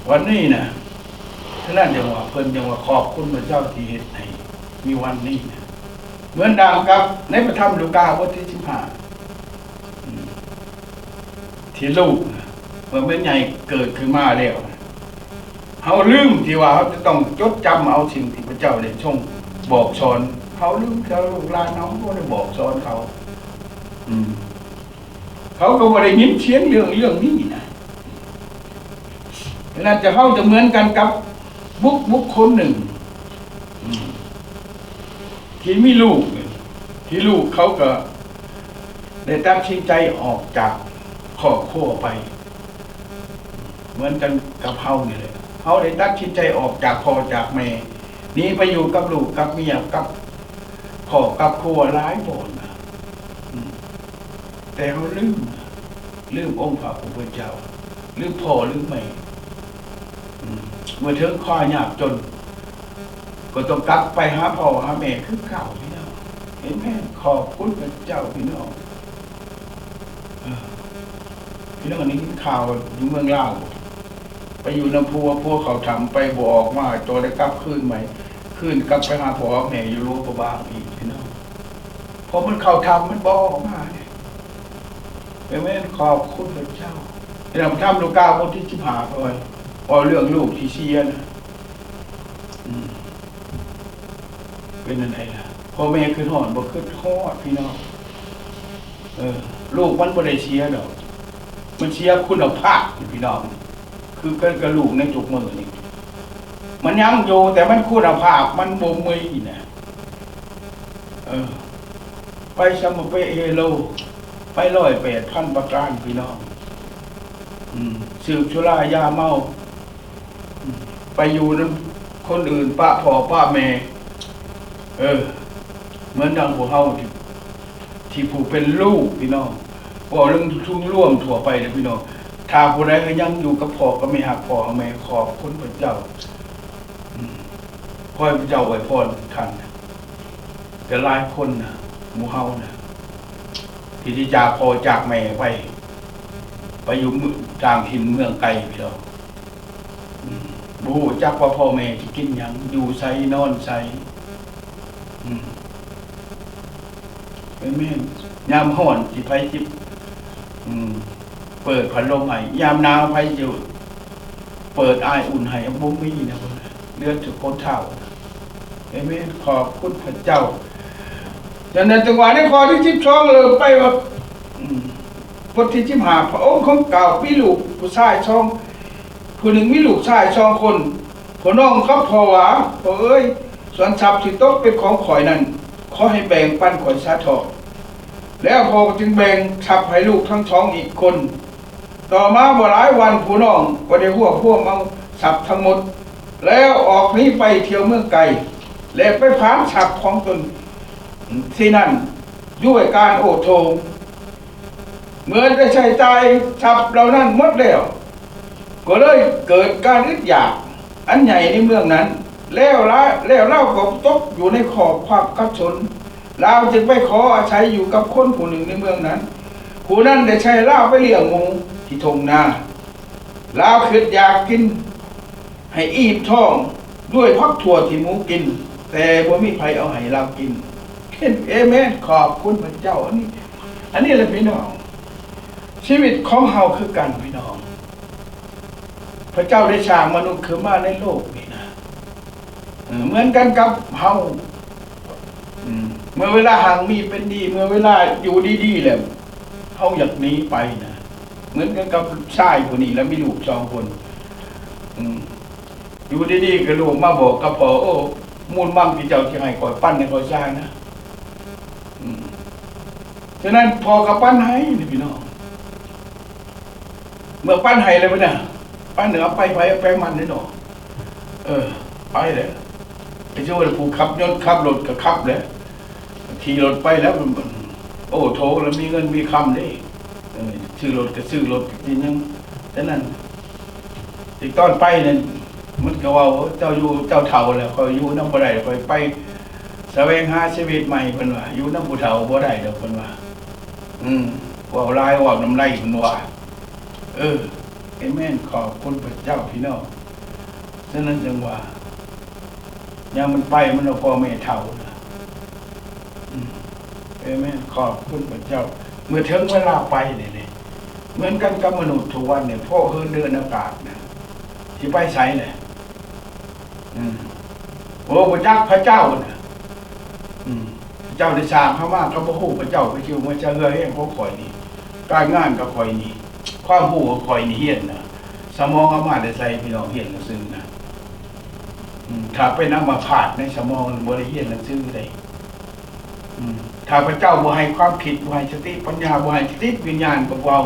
วันนี้นะฉะนั้นจังหวะเพิ่นจังหวะขอบคุณพระเจ้าที่เห็นให้มีวันนี้นะเหมือนดังกับในพระธรรมลูกาบทที่15ที่ลูกเมื่อเป็นใหญ่เกิดขึ้นมาแล้วเขาลืมที่ว่าเขาจะต้องจดจำเอาสิ่งที่พระเจ้าได้ทรงบอกสอนเขาลืมเขาลูกหลานเขาก็ได้บอกสอนเขาเขาก็ไม่ได้ยินเสียงเรื่องนี้นะน่าจะเขาจะเหมือนกันกับบุคคลหนึ่งที่มีลูกที่ลูกเขาก็ได้ตัดสินใจออกจาก ขอโค้ไปเหมือนกันกับเฮานี่เลยเฮาได้ตัดสินใจออกจากพ่อจากแม่หนีไปอยู่กับลูกกับเมียกับพ่อกับครัวหลายบ่อนนะแต่เขาลืมองค์พระผู้เป็นเจ้าลืมพ่อลืมแม่เมื่อถึงข้อยากจนก็ต้องกลับไปหาพ่อหาแม่คือเก่าพี่น้องเห็นไหมขอบคุณพระเจ้าพี่น้องพี่น้องอันนี้ข่าวอยู่เมืองลาวไปอยู่น้ำพัวเขาทำไปบอกว่าตัวได้กลับคืนใหม่คืนกลับไปหาพ่อแม่อยู่รู้ประบางอีกพี่น้องพอมันเขาทำมันบอกมาเนี่ยเห็นไหมขอบคุณพระเจ้าเราทำลูกกาบทที่15ไปพอเรื่องลูกที่เสียนะเป็นอะไรล่ะพ่อแม่คือหอนบ่คือทอดพี่น้องลูกมันบ่ได้เสียดอกมันเสียคุณภาพพี่น้องคือกันกระลูกในจุกมือนี่มันยังอยู่แต่มันคุณภาพมันบ่มีนะไปสมเปเฮโลไป108,000ประการพี่น้องสืบชุรายาเมาไปอยู่นั้นคนอื่นป้าพ่อป้าแม่เหมือนดังพวกเฮาที่ผู้เป็นลูกพี่น้องบอกเรื่องทุ่งร่วมถั่วไปเลยพี่น้องถ้าผู้ใดยังอยู่กับพ่อก็ไม่หักพ่อแม่ขอบคุณพระเจ้าขอให้พระเจ้าอวยพรท่านแต่หลายคนนะหมู่เฮานะที่จากพ่อจากแม่ไปอยู่ต่างถิ่นเมืองไกลพี่น้องบูจักว่าพ่อแม่จะกินยังอยู่ใส่นอนใส่เป็นแม่ยามห่อนจิไฟจิบเปิดพัดลมให้ยามหนาวไฟอยู่เปิดอายอุ่นให้บุ้มมีนะเลือดจุกโคตรเท่าเห็นไหมขอบคุณพระเจ้าจากนั้นจังหวะนี้พอที่12เลยไปว่าบทที่15พระองค์ของเก่ามีลูกผู้ชาย2ผู้หนึ่งมีลูกชาย2คนผู้น้องครับพ่อว่าพ่อเอ้ยส่วนทรัพย์ที่ตกเป็นของข่อยนั้นขอให้แบ่งปันข่อยซะเถอะแล้วพ่อจึงแบ่งทรัพย์ให้ลูกทั้งสองอีกคนต่อมาบ่หลายวันผู้น้องก็ได้พวกเอาทรัพย์ทั้งหมดแล้วออกหนีไปเที่ยวเมืองไกลและไปผานทรัพย์ของตนที่นั่นด้วยการโอโถงเมื่อได้ใช้จ่ายทรัพย์เหล่านั้นหมดแล้วก็เลยเกิดการอึดอยากอันใหญ่ในเมืองนั้นแล้วเล่าก็ตกอยู่ในขอบความกัดสนเราจึงไปขออาศัยอยู่กับคนผู้หนึ่งในเมืองนั้นผู้นั้นได้ใช้เล่าไปเลี้ยงหมูที่ทงนาเราคิดอยากกินให้อิ่มท้องด้วยพักถั่วที่หมูกินแต่บ่มีใครเอาให้เรากินเอเมนขอบคุณพระเจ้าอันนี้แหละพี่น้องชีวิตของเฮาคือกันพี่น้องพระเจ้าได้สร้างมนุษย์ขึ้นมาในโลกนี่นะเหมือนกันกับเฮาเมื่อเวลาห่างมีเป็นดีเมื่อเวลาอยู่ดีๆแล้วเฮาอยากหนีไปนะเหมือนกันกับชายคนนี้แล้วมีลูก2คนอยู่ดีๆก็ลูกมาบอกกับพ่อโอ้มูลมั่งที่เจ้าจะให้ก่อยปั้นในก่อยสร้างนะฉะนั้นพอกับปั้นให้นี่พี่น้องเมื่อปั้นให้เลยเนี่ยปั้นเหนือไปมันนี่หนอไปเลยไอ้เจ้าผู้ขับยนต์ขับรถก็ขับเลยขี่รถไปแล้วมันโอ้โถแล้วมีเงินมีคำได้ซื้อรถก็ซื้อรถจริงยังฉะนั้นอีกตอนไปเนี่ยมันก็ว่าเจ้าอยู่เจ้าเฒ่าแล้วคอยอยู่น้ำบ่ได้คอยไปแสวงหาชีวิตใหม่เพิ่นว่าอยู่น้ำผู้เฒ่าบ่ได้ดอกเพิ่นว่าว่าลายว่าน้ำไหลเพิ่นว่าเอเมนขอบคุณพระเจ้าพี่น้องฉะนั้นจังว่ายังมันไปมันเอาพ่อแม่เฒ่าเอเมนขอบคุณพระเจ้าเมื่อถึงเวลาไปเนี่ยเหมือนกันกับมนุษย์ทุกวันเนี่ยพ่อเฮินเดินอากาศนะที่ไปใส่เนี่ยโอ้พระเจ้าพระเจ้าน่ะเจ้าได้สร้างเข้ามาเขาบ่ฮู้พระเจ้าไปคิวมาจะเฮือแห้งเขาคอยนี่การงานก็คอยนี่ความรู้ก็คอยนี่เฮียนนะสมองเอามาได้ใส่พี่น้องเฮียนซื่อนะถ้าไปนำมาผาดในสมองบ่ได้เฮียนซื่อได้ถ้าพระเจ้าบ่ให้ความคิดบ่ให้สติปัญญาบ่ให้สติวิญญาณกับเรา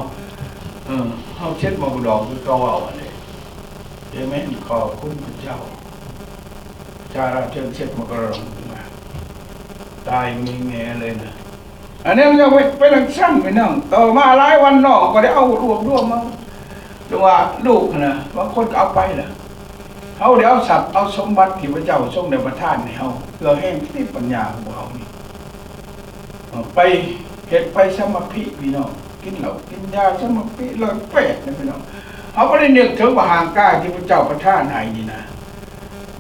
เขาเช็ดมาบุดอกคือเก่าเอาอะไรเอเมนขอบคุณพระเจ้าชาราเชิญเช็ดมากระรองมาตายมีแง่เลยนะอันนี้มันยังไปหลังซ้ำไปนั่งต่อมาหลายวันนอกก็ได้เอารวบมาจังว่าลูกนะบางคนเอาไปนะเขาเดี๋ยวเอาสัตว์เอาสมบัติที่พระเจ้าทรงในประทานให้เขาเพื่อให้ที่ปัญญาของเขานี่ไปเห็ดไปสมาธิพี่น้องกินเหล้ากินยาสมาธิเลยแปดนะพี่น้องเขาไม่ได้นึกถึงว่าห่างกายที่พระเจ้าประทานให้นี่นะ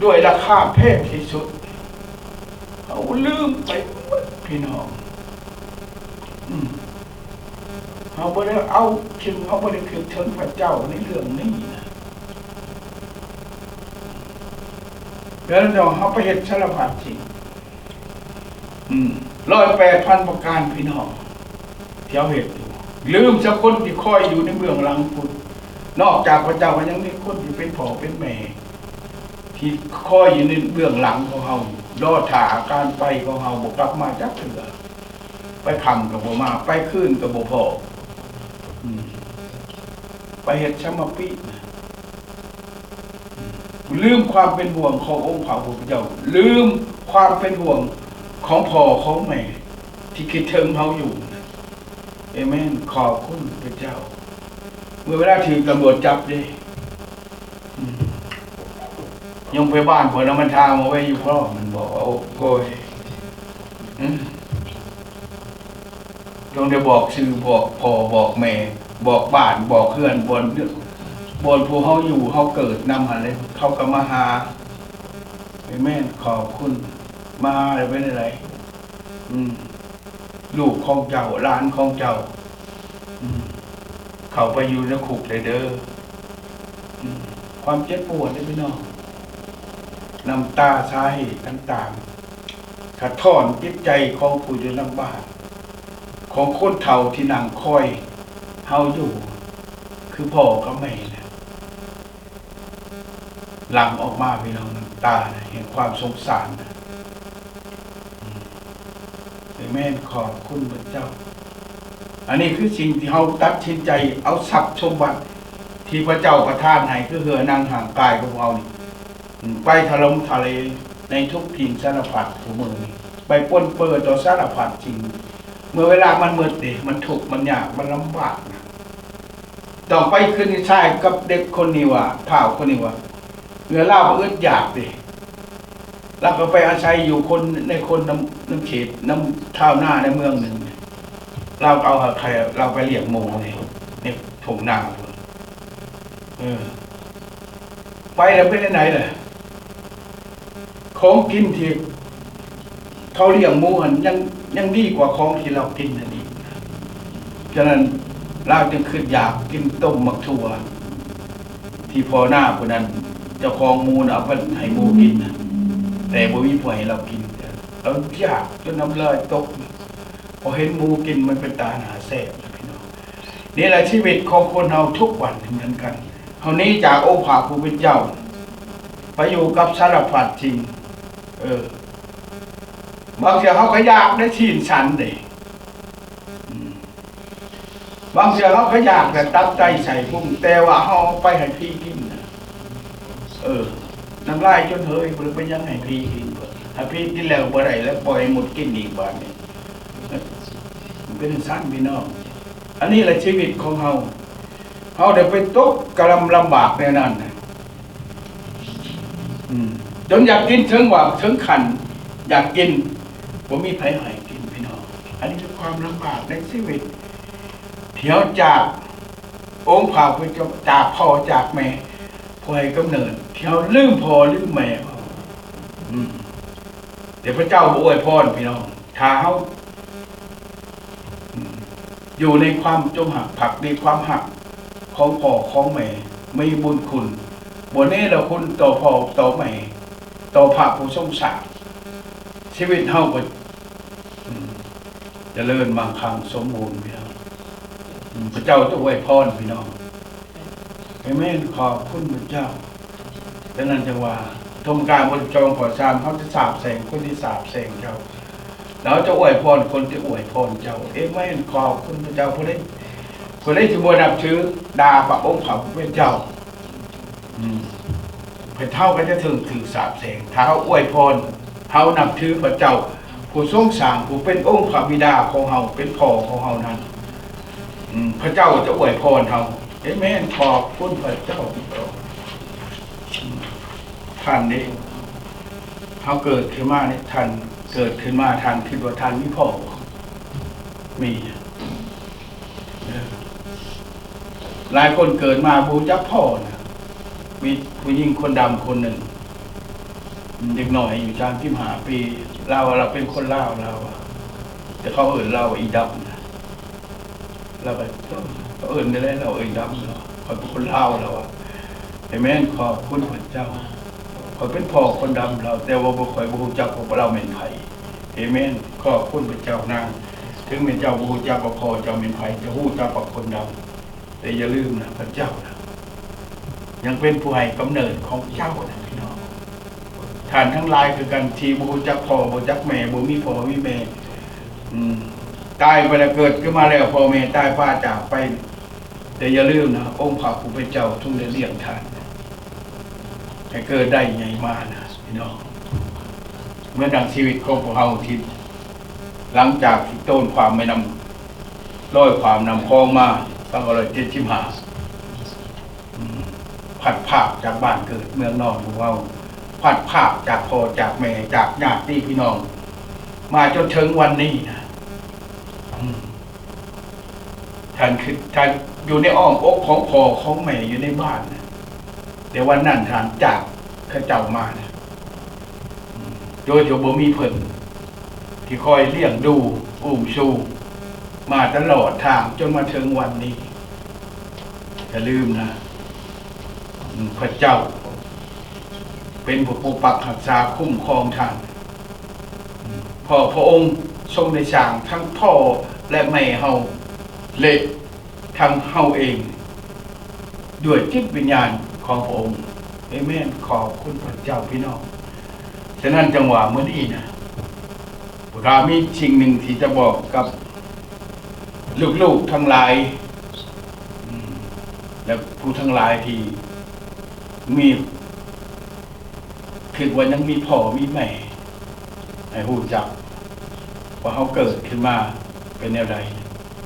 ด้วยราคาแพงที่สุดเขาลืมไปพี่น้องเขาไม่ได้เอาถึงเขาไม่ได้คือถึงพระเจ้าในเรื่องนี้นะแล้วเขาไปเห็นสารพัดจริง108,000 ประการพี่น้องเที่ยวเหตุอยู่ลืมสักคนที่คอยอยู่ในเบื้องหลังคุณนอกจากพระเจ้าก็ยังมีคนที่เป็นพ่อเป็นแม่ที่คอยอยู่ในเบื้องหลังของเขารอถ่าการไปของเขาบกกลับมาจักเถื่อไปคำกับบ่มาไปขึ้นกับบ่พอไปเหตุสมาธิลืมความเป็นห่วงขององค์พระผู้เป็นเจ้าลืมความเป็นห่วงของพ่อของแม่ที่คิดถึงเขาอยู่เอเมนขอบคุณพระเจ้าเมื่อเวลาถึงตำรวจจับดิยังไปบ้านผลมันทางมาไว้อยู่พ่อมันบอกว่าโอ้โกยต้องได้บอกชื่อบอกพ่อบอกแม่บอกบ้านบอกเพื่อนบนผู้เขาอยู่เขาเกิดนำอะไรเขาก็มาหาเอเมนขอบคุณมาอะไรเป็นอะไรลูกของเจ้าหลานของเจ้าเขาไปอยู่ในคุกเลยเด้อความเจ็บปวดได้พี่น้องน้ำตาสาเหตุต่างๆสะท้อนจิตใจของผู้อยู่ลำบากของคนเฒ่าที่นั่งคอยเฮาอยู่คือพ่อกับแม่นะหลังออกมาพี่น้องน้ำตาเห็นความสงสารนะแม่ขอบคุณพระเจ้าอันนี้คือสิ่งที่เราตัดสินใจเอาทรัพย์สมบัติที่พระเจ้าประทานให้คือเหือนางห่างกายของเรานี่ไปถล่มทะเลในทุกถิ่นสารพัดทุกมือนี่ไปป้นเปื้อนต่อสารพัดจริงเมื่อเวลามันมืดดิมันถูกมันยากมันลำบากนะต้องไปขึ้นใช่กับเด็กคนนี้ว่าข่าวคนนี้ว่าเงื่อเล่าอึดอยากดิแล้วก็ไปอาศัยอยู่คนในคนน้ำเขตน้ำท่าหน้าในเมืองหนึ่งเราเอาใครเราไปเลี้ยงหมูเนี่ยถงนาไปแล้วไปไหนเลยของกินที่เขาเลี้ยงหมูยังดีกว่าของที่เรากินนั่นเองฉะนั้นเราจึงขึ้นอยากกินต้มหมักถั่วที่พอหน้าคนนั้นเจ้าของหมูเอาไปให้หมูกินนะแต่บ่มีผู้ให้เรากินเราอยากจนน้ำลายตกพอเห็นหมูกินมันเป็นตาหนาแสบนะพี่น้องนี่แหละชีวิตของคนเราทุกวันเหมือนกันเท่านี้จากองค์พระผู้เป็นเจ้าไปอยู่กับสารพัดจริงบางเสียเขาก็อยากได้ชีนชันเลยบางเสียเขาก็อยากแต่ตับใจใส่พุ่งแต่ว่าเขาไปให้พี่กินน้ำลายจนเฮ้ยหรือไปยังให้พี่กินถ้าพี่กินแล้วบ่ได้แล้วปล่อยหมดกินอีกบ้านนี่มันเป็นสั้นพี่น้องอันนี้แหละชีวิตของเขาเดี๋ยวไปตกกระลำบากแน่นอนจนอยากกินถึงว่าถึงขันอยากกินผมมีไผ่ให้กินพี่น้องอันนี้คือความลำบากในชีวิตเที่ยวจากองค์พระพุทธเจ้าจากพ่อจากแม่พ่อให้กำเนิดเที่ยวลืมพ่อลืมแม่เดี๋ยวพระเจ้าอวยพรพี่น้องถ้าเขาอยู่ในความจงหักผักในความหักของพ่อของแม่ไม่บุญคุณบนนี้เราคุณต่อพ่อต่อแม่ต่อพระผู้ทรงศักดิ์ชีวิตเฮาก็เจริญมั่งคั่งสมบูรณ์พี่น้องพระเจ้าจะอวยพรพี่น้องเอเมนขอบคุณพระเจ้าดังนั้นจังว่าทมการบริจงขอชามเขาจะสาบแสงคนที่สาบแสงเจ้าแล้วจะอวยพรคนที่อวยพรเจ้าเอเมนขอบคุณพระเจ้าผู้ได้ คนได้ที่บัวนับถือดาพระองค์เขาเป็นเจ้าเพื่อเท่าก็จะถึงสาบแสงเท้าอวยพรเท้านับถือพระเจ้าผู้ทรงสร้างผู้เป็นองค์พระบิดาของเฮาเป็นพ่อของเฮานั้นพระเจ้าจะอวยพรเฮาเอเมนขอบคุณพระเจ้าท่านนี้เขาเกิดขึ้นมาเนี่ยท่านเกิดขึ้นมาท่านคิดว่าท่านมีพ่อมีหลายคนเกิดมาบูจักพ่อนะมีผู้หญิงคนดำคนหนึ่งเด็กหน่อยอยู่35 ปีเราเป็นคนลาวเราแต่เขาเอ่ยเราอีดำนะเราแบบเขาเอ่ยได้แล้วเราเอ่ยดำเราเขาเป็นคนลาวเราเห็นไหมขอบคุณพระเจ้าเขาเป็นพ่อคนดำเราแต่ว่าบุคอยบูจักของเราเป็นไผ่เอเมนขอบคุณพระเจ้านางถึงเป็นเจ้าบูจักกับพ่อเจ้าเป็นไผ่จะหู้จักกับคนดำแต่อย่าลืมนะพระเจ้านะยังเป็นผู้ให้กำเนิดของเจ้านะพี่น้องท่านทั้งหลายคือกันทีบูจักพ่อบูจักแม่บูมีพ่อมีแม่ตายไปแล้วเกิดขึ้นมาแล้วพ่อแม่ตายฟ้าจากไปแต่อย่าลืมนะองค์พระผู้เป็นเจ้าทุ่งได้เลี้ยงท่านให้เกิดได้ใหญ่มานะพี่น้องเมื่อดังชีวิตของพวกเราที่หลังจากที่ต้นความไม่นำร้อยความนำคลองมาตั้ง175ผัดภาคจากบ้านเกิดเมืองนอนของเราผัดภาคจากพ่อจากแม่จากญาติพี่น้องมาจนถึงวันนี้นะท่านอยู่ในอ้อมอกของพ่อของแม่อยู่ในบ้านนะแต่วันนั้นท่านจากข้าเจ้ามานะโดยที่บ่มีเพิ่นที่คอยเลี้ยงดูอุ้มชูมาตลอดทางจนมาถึงวันนี้อย่าลืมนะพระเจ้าเป็นผู้ปกปักรักษาคุ้มครองท่านพระองค์ทรงได้สร้างทั้งพ่อและแม่เฮาและทั้งเฮาเองด้วยจิตวิญญาณของพระองค์เอเมนขอบคุณพระเจ้าพี่น้องฉะนั้นจังหวะเมื่อนี้นะเรามีสิ่งหนึ่งที่จะบอกกับลูกๆทั้งหลายและผู้ทั้งหลายที่มีคิดว่ายังมีพ่อมีแม่ให้รู้จักว่าเขาเกิดขึ้นมาเป็นแนวใด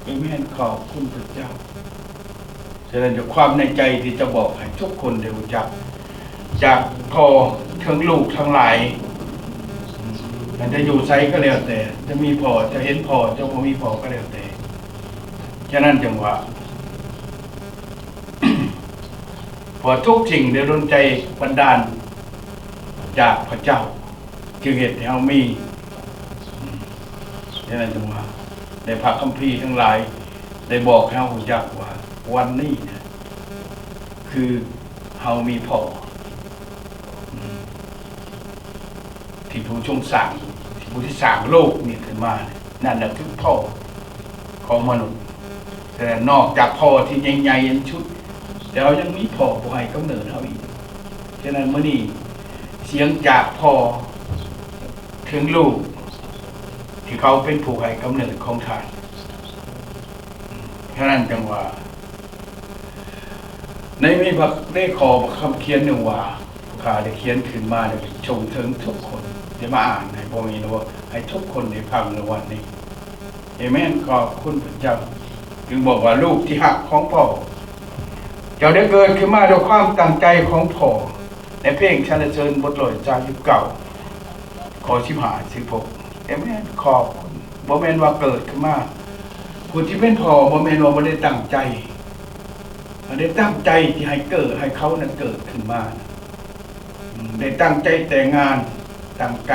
เอเมนขอบคุณพระเจ้าฉะนั้นจากความในใจที่จะบอกให้ทุกคนได้รู้จักจากพ่อทั้งลูกทั้งหลายมันจะอยู่ไซก็แล้วแต่จะมีพ่อจะเห็นพ่อจะไม่มีพ่อก็แล้วแต่ฉะนั้นจังหวะ พอทุกสิ่งได้ดลใจบันดาลจากพระเจ้าจึงเหตุให้เรามีฉะนั้นจังหวะในพระคัมภีร์ทั้งหลายได้บอกให้เรารู้จักว่าวันนี้นะคือเรามีพ่อที่ผู้ทรงสร้างที่ผู้ที่สร้างโลกนี่ขึ้นมานั่นแหละคือพ่อของมนุษย์แต่นอกจากพ่อที่ใหญ่ๆชุดแล้วยังมีพ่อผู้ให้กำเนิดเราอีกฉะนั้นเมื่อนี้เสียงจากพ่อถึงลูกที่เขาเป็นผู้ให้กำเนิดของท่านฉะนั้นจังว่าในมีพระได้ขอคำเขียนหนึ่งว่าข้าได้เขียนขึ้นมาเลยชมถึงทุกคนได้มาอ่านให้พวกนี้นะว่าให้ทุกคนได้ฟังในวันนี้เอเมนขอบคุณพระเจ้าจึงบอกว่าลูกที่หักของพ่อเจ้าได้เกิดขึ้นมาด้วยความตั้งใจของพ่อในเพลงชาลเชิญบท139ขอ15-16เอเมนขอบคุณบ่แม่นว่าเกิดขึ้นมาผู้ที่เป็นพ่อบ่แม่นว่าบ่ได้ตั้งใจได้ตั้งใจที่ให้เกิดให้เขานั้นเกิดขึ้นมาได้ตั้งใจแต่งงานตั้งใจ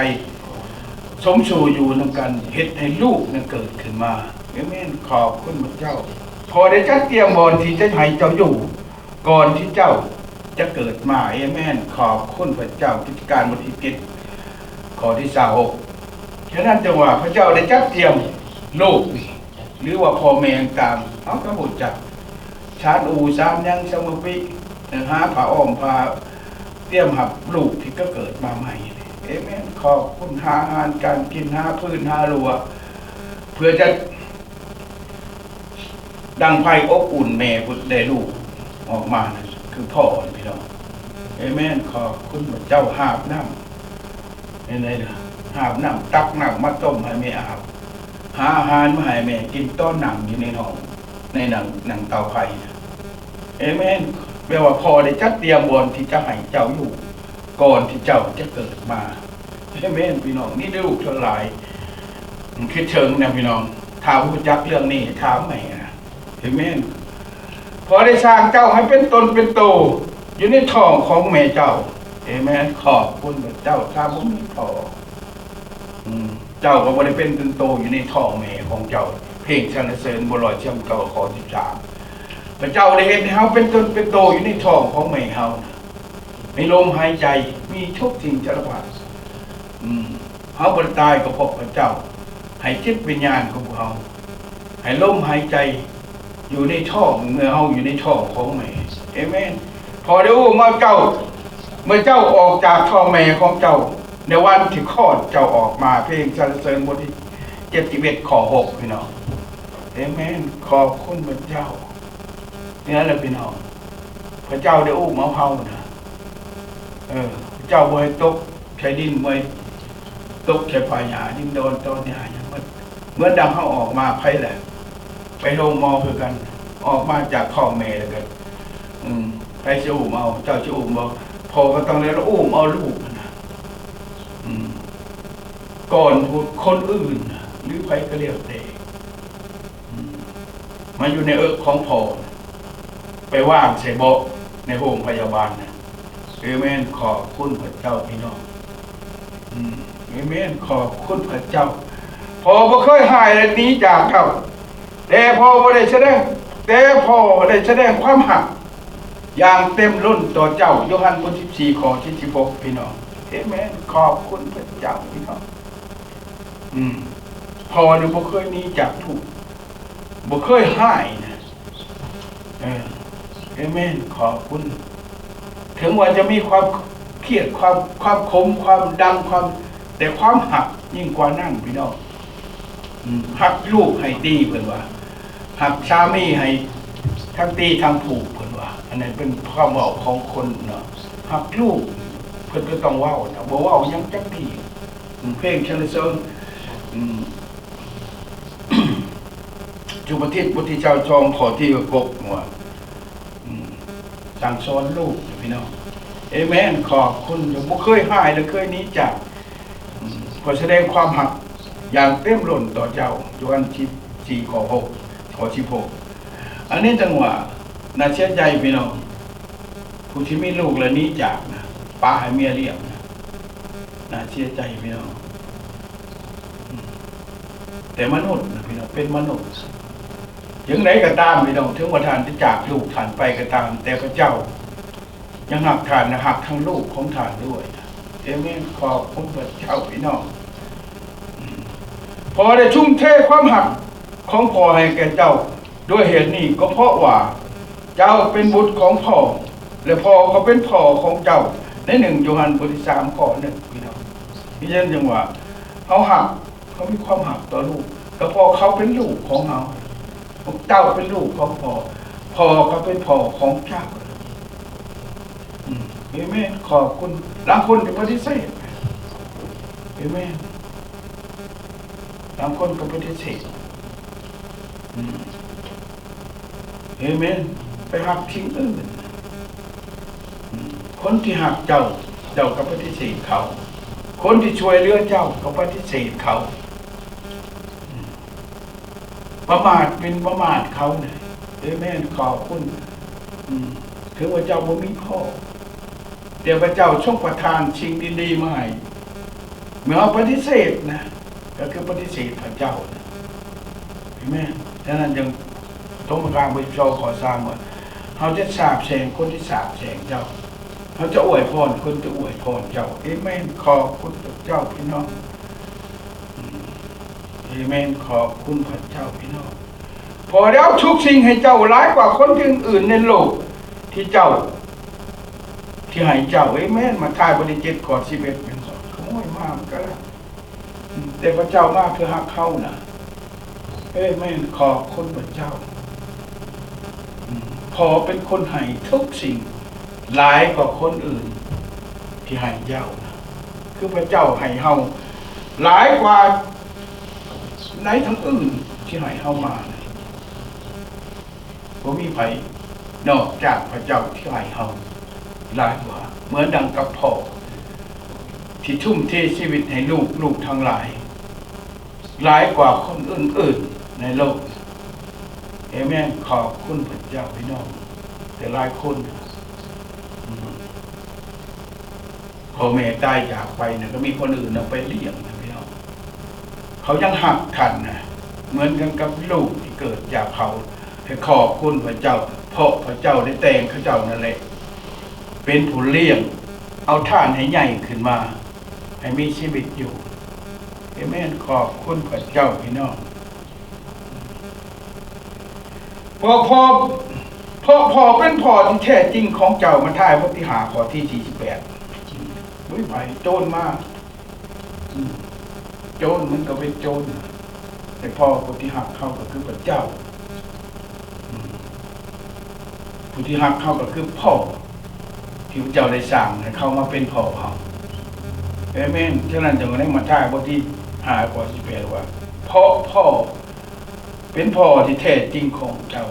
สมสู่อยู่นำกันเฮ็ดให้ลูกนั้นเกิดขึ้นมาเอเมนขอบคุณพระเจ้าพอได้จัดเตรียมบอนที่จะให้เจ้าอยู่ก่อนที่เจ้าจะเกิดมาเอเมนขอบคุณพระเจ้ากิจการบทที่7ข้อที่26ฉะนั้นจังว่าพระเจ้าได้จัดเตรียมลูกหรือว่าพ่อแม่ต่างเอากระบุจักชาติอูสามยังสมุปิหาผ้าอ้อมผ้าเตรียมหับลูกที่ก็เกิดมาใหม่เอเมนขอบคุณหาอาหารการกินหาพื้นหารั้วเพื่อจะ ดังไพ่อบอุ่นแม่พุทธได้ลูกออกมานะคือพ่อพี่น้องเอเมนขอบคุณพระเจ้าหาบน้ำอะไรนะหาบน้ำตักน้ำมาต้มให้แม่อาบหาอาหารมาให้แม่กินต้อนหนังอยู่ในห้องในหนังเตาไฟนะเอเมนแปลว่าพ่อได้จัดเตรียมบนที่จะให้เจ้าอยู่ก่อนที่เจ้าจะเกิดมาเอเมนพี่น้องนี่ลูกทั้งหลายคิดเชิงนะพี่น้องถามผู้จักเรื่องนี้ถามใหม่นะเอเมนพอได้สร้างเจ้าให้เป็นตนเป็นโตอยู่ในท้องของแม่เจ้าเอเมนขอบคุณพระเจ้าถ้าผมมีพ่อเจ้าก็บ่ได้เป็นโตอยู่ในท้องแม่ของเจ้าเพลงสรรเสริญบุรอยเชื่อมเก่าขอ13พระเจ้าได้เห็นให้เฮาเป็นตนเป็นโตอยู่ในท้องของแม่เฮามีลมหายใจมีทุกสิ่งสารพัดเฮาบ่ตายก็เพราะพระเจ้าให้จิตวิญญาณของเฮาให้ลมหายใจอยู่ในท้องเมื่อเฮาอยู่ในท้องของแม่เอเมนพอได้อู้เมื่อเจ้าออกจากท้องแม่ของเจ้าในวันที่คลอดเจ้าออกมาเพลงสรรเสริญบทที่71ข้อ6พี่น้องเอเมนขอบคุณพระเจ้านี่แหละพี่น้องพระเจ้าได้อู้มาเฮานะพระเจ้าบ่ให้ตกใช้ดินบ่ให้ตกใช้ป่าหญ้าดินโดนต้นหญ้าอย่างเหมือนดังเฮาออกมาไผแหละไปโรงหมอคือกันออกมาจากท้องแม่แล้วกันไปสิอุ้มเอาเจ้าสิอุ้มบ่พอก็ต้องได้อุ้มเอาลูกนะก่อนคนอื่นหรือใครก็เรียกเด็กมาอยู่ในของพ่อไปว่างใส่เบาะในโรงพยาบาลนะเอเมนขอบคุณพระเจ้าพี่น้องเอเมนขอบคุณพระเจ้าพอบ่เคยหายและหนีจากเจ้าแต่พอบ่ได้แสดงความหักอย่างเต็มล้นต่อเจ้าโยฮันบท14ข้อที่16พี่น้องเอเมนขอบคุณพระเจ้าพี่น้องพอเนี่ยบ่เคยหนีจากทุกข์บ่เคยหายนะเอเมนขอบคุณถึงว่าจะมีความเครียดความขมความดังแต่ความหักยิ่งกว่านั้นพี่น้องหักลูกให้ดีเพิ่นว่าหักสามีให้ทั้งตีทั้งผูกเพิ่นว่าอันนั้นเป็นความเว้าของคนเนาะหักลูกเพิ่นก็ต้องเว้านะบ่เว้ายังจักดีเพลงสรรเสริญจุปฏิบทที่เจ้าจองขอที่กบว่าสั่งสอนลูกพี่น้องเอเมนขอบคุณบ่เคยหายและเคยหนีจากขอแสดงความหักอย่างเต็มล้นต่อเจ้าโยฮัน14ข้อ6ข้อ16อันนี้จังหวะน่าเชื่อใจพี่น้องผู้ที่มีลูกและหนีจากนะป้าให้เมียเลี้ยงนะน่าเชื่อใจพี่น้องแต่มนุษย์นะพี่น้องเป็นมนุษย์ยังไหนก็ตามพี่น้องถึงว่าท่านจะจากลูกท่านไปก็ตามแต่พระเจ้ายังหักท่านนะหักทั้งลูกของท่านด้วยเอเมนขอบคุณพระเจ้าพี่น้องพอได้ชุ่มเทความหักของพ่อให้แก่เจ้าด้วยเหตุนี้ก็เพราะว่าเจ้าเป็นบุตรของพ่อและพ่อก็เป็นพ่อของเจ้าใน1โยฮันบทที่3ข้อ1พี่น้องพี่เช่นจังว่าเขาหักเขามีความหักต่อลูกก็พอเขาเป็นลูกของเราเจ้าเป็นลูกของพ่อก็เป็นพ่อของเจ้าเอเมนขอบคุณบางคนก็ปฏิเสธเอเมนบางคนก็ปฏิเสธเอเมนไปหักทิ้งอื่นคนที่หักเจ้าก็ปฏิเสธเขาคนที่ช่วยเหลือเจ้าก็ปฏิเสธเขาประมาทเป็นประมาทเขาเนี่ยเอเมนขอบคุณถึงว่าเจ้าบ่มีพ่อเดี๋ยวพระเจ้าทรงประทานสิ่งดีๆมาให้เมื่อปฏิเสธนะก็คือปฏิเสธพระเจ้าเห็นไหมฉะนั้นยังต้องมาการบริจาคขอสร้างว่าเขาจะสาบแช่งคนที่สาบแช่งเจ้าเขาจะอวยพรคนจะอวยพรเจ้าเอเมนขอบคุณพระเจ้าพี่น้องเอเมนขอบคุณพระเจ้าพี่น้องพอแล้วทุกสิ่งให้เจ้าร้ายกว่าคนอื่นในโลกที่เจ้าที่ให้เจ้าเอเมนมาทายบริจิตข้อ11เป็นขโมยมากก็แล้วแต่พระเจ้ามาเพื่อหักเขานะเอเมนขอบคุณพระเจ้า พ่อเป็นคนให้ทุกสิ่งหลายกว่าคนอื่นที่ให้เจ้านะคือพระเจ้าให้เฮาหลายกว่าในทั้งอื่นที่ให้เฮามาบ่มีไผนอกจากพระเจ้าที่ให้เฮาหลายกว่าเหมือนดังกับพ่อที่ทุ่มเทชีวิตให้ลูกทั้งหลายหลายกว่าคนอื่นๆในโลกเอเมนขอบคุณพระเจ้าพี่น้องแต่หลายคนพ่อแม่ตายจากไปนะก็มีคนอื่นเอาไปเลี้ยงนะพี่น้องเขายังหักขันนะเหมือนกันกับลูกที่เกิดจากเขาให้ขอบคุณพระเจ้าเพราะพระเจ้าได้แต่งพระเจ้านั่นแหละเป็นผู้เลี้ยงเอาท่านให้ใหญ่ขึ้นมาให้มีชีวิตอยู่เอเมนขอบคุณพระเจ้าพี่น้องพอเป็นพ่อที่แท้จริงของเจ้ามาท่ายพระที่หาข้อที่48ไม่ไหวโจรมากโจรมันก็เป็นโจรแต่พ่อผู้ที่หักเข้าก็คือพระเจ้าผู้ที่หักเข้าก็คือพ่อที่พระเจ้าได้สั่งให้เขามาเป็นพ่อเขาเอเมนฉะนั้นจึงได้มาท่ายพระที่หาข้อ48ว่าพ่อเป็นพ่อที่แท้จริงของเจ้า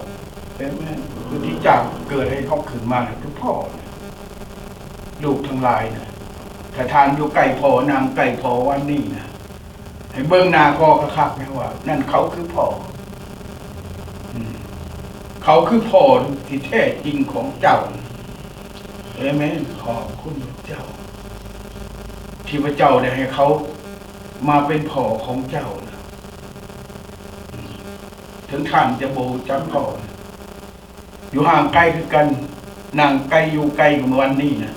เอเมนคือที่เจ้าเกิดให้เขาขึ้นมาคือพ่อลูกทั้งหลายนะถ้าทานอยู่ใกล้พ่อนางใกล้พ่อวันนี้นะให้เบิ่งหน้าพ่อคักๆนะว่านั่นเขาคือพ่อเขาคือพ่อที่แท้จริงของเจ้าเอเมนขอบคุณพระเจ้าที่พระเจ้าได้ให้เขามาเป็นพ่อของเจ้านะถึงท่านจะโบจำพ่ออยู่ห่างไกลคือกันนั่งไกลอยู่ไกลกว่าวันนี้นะ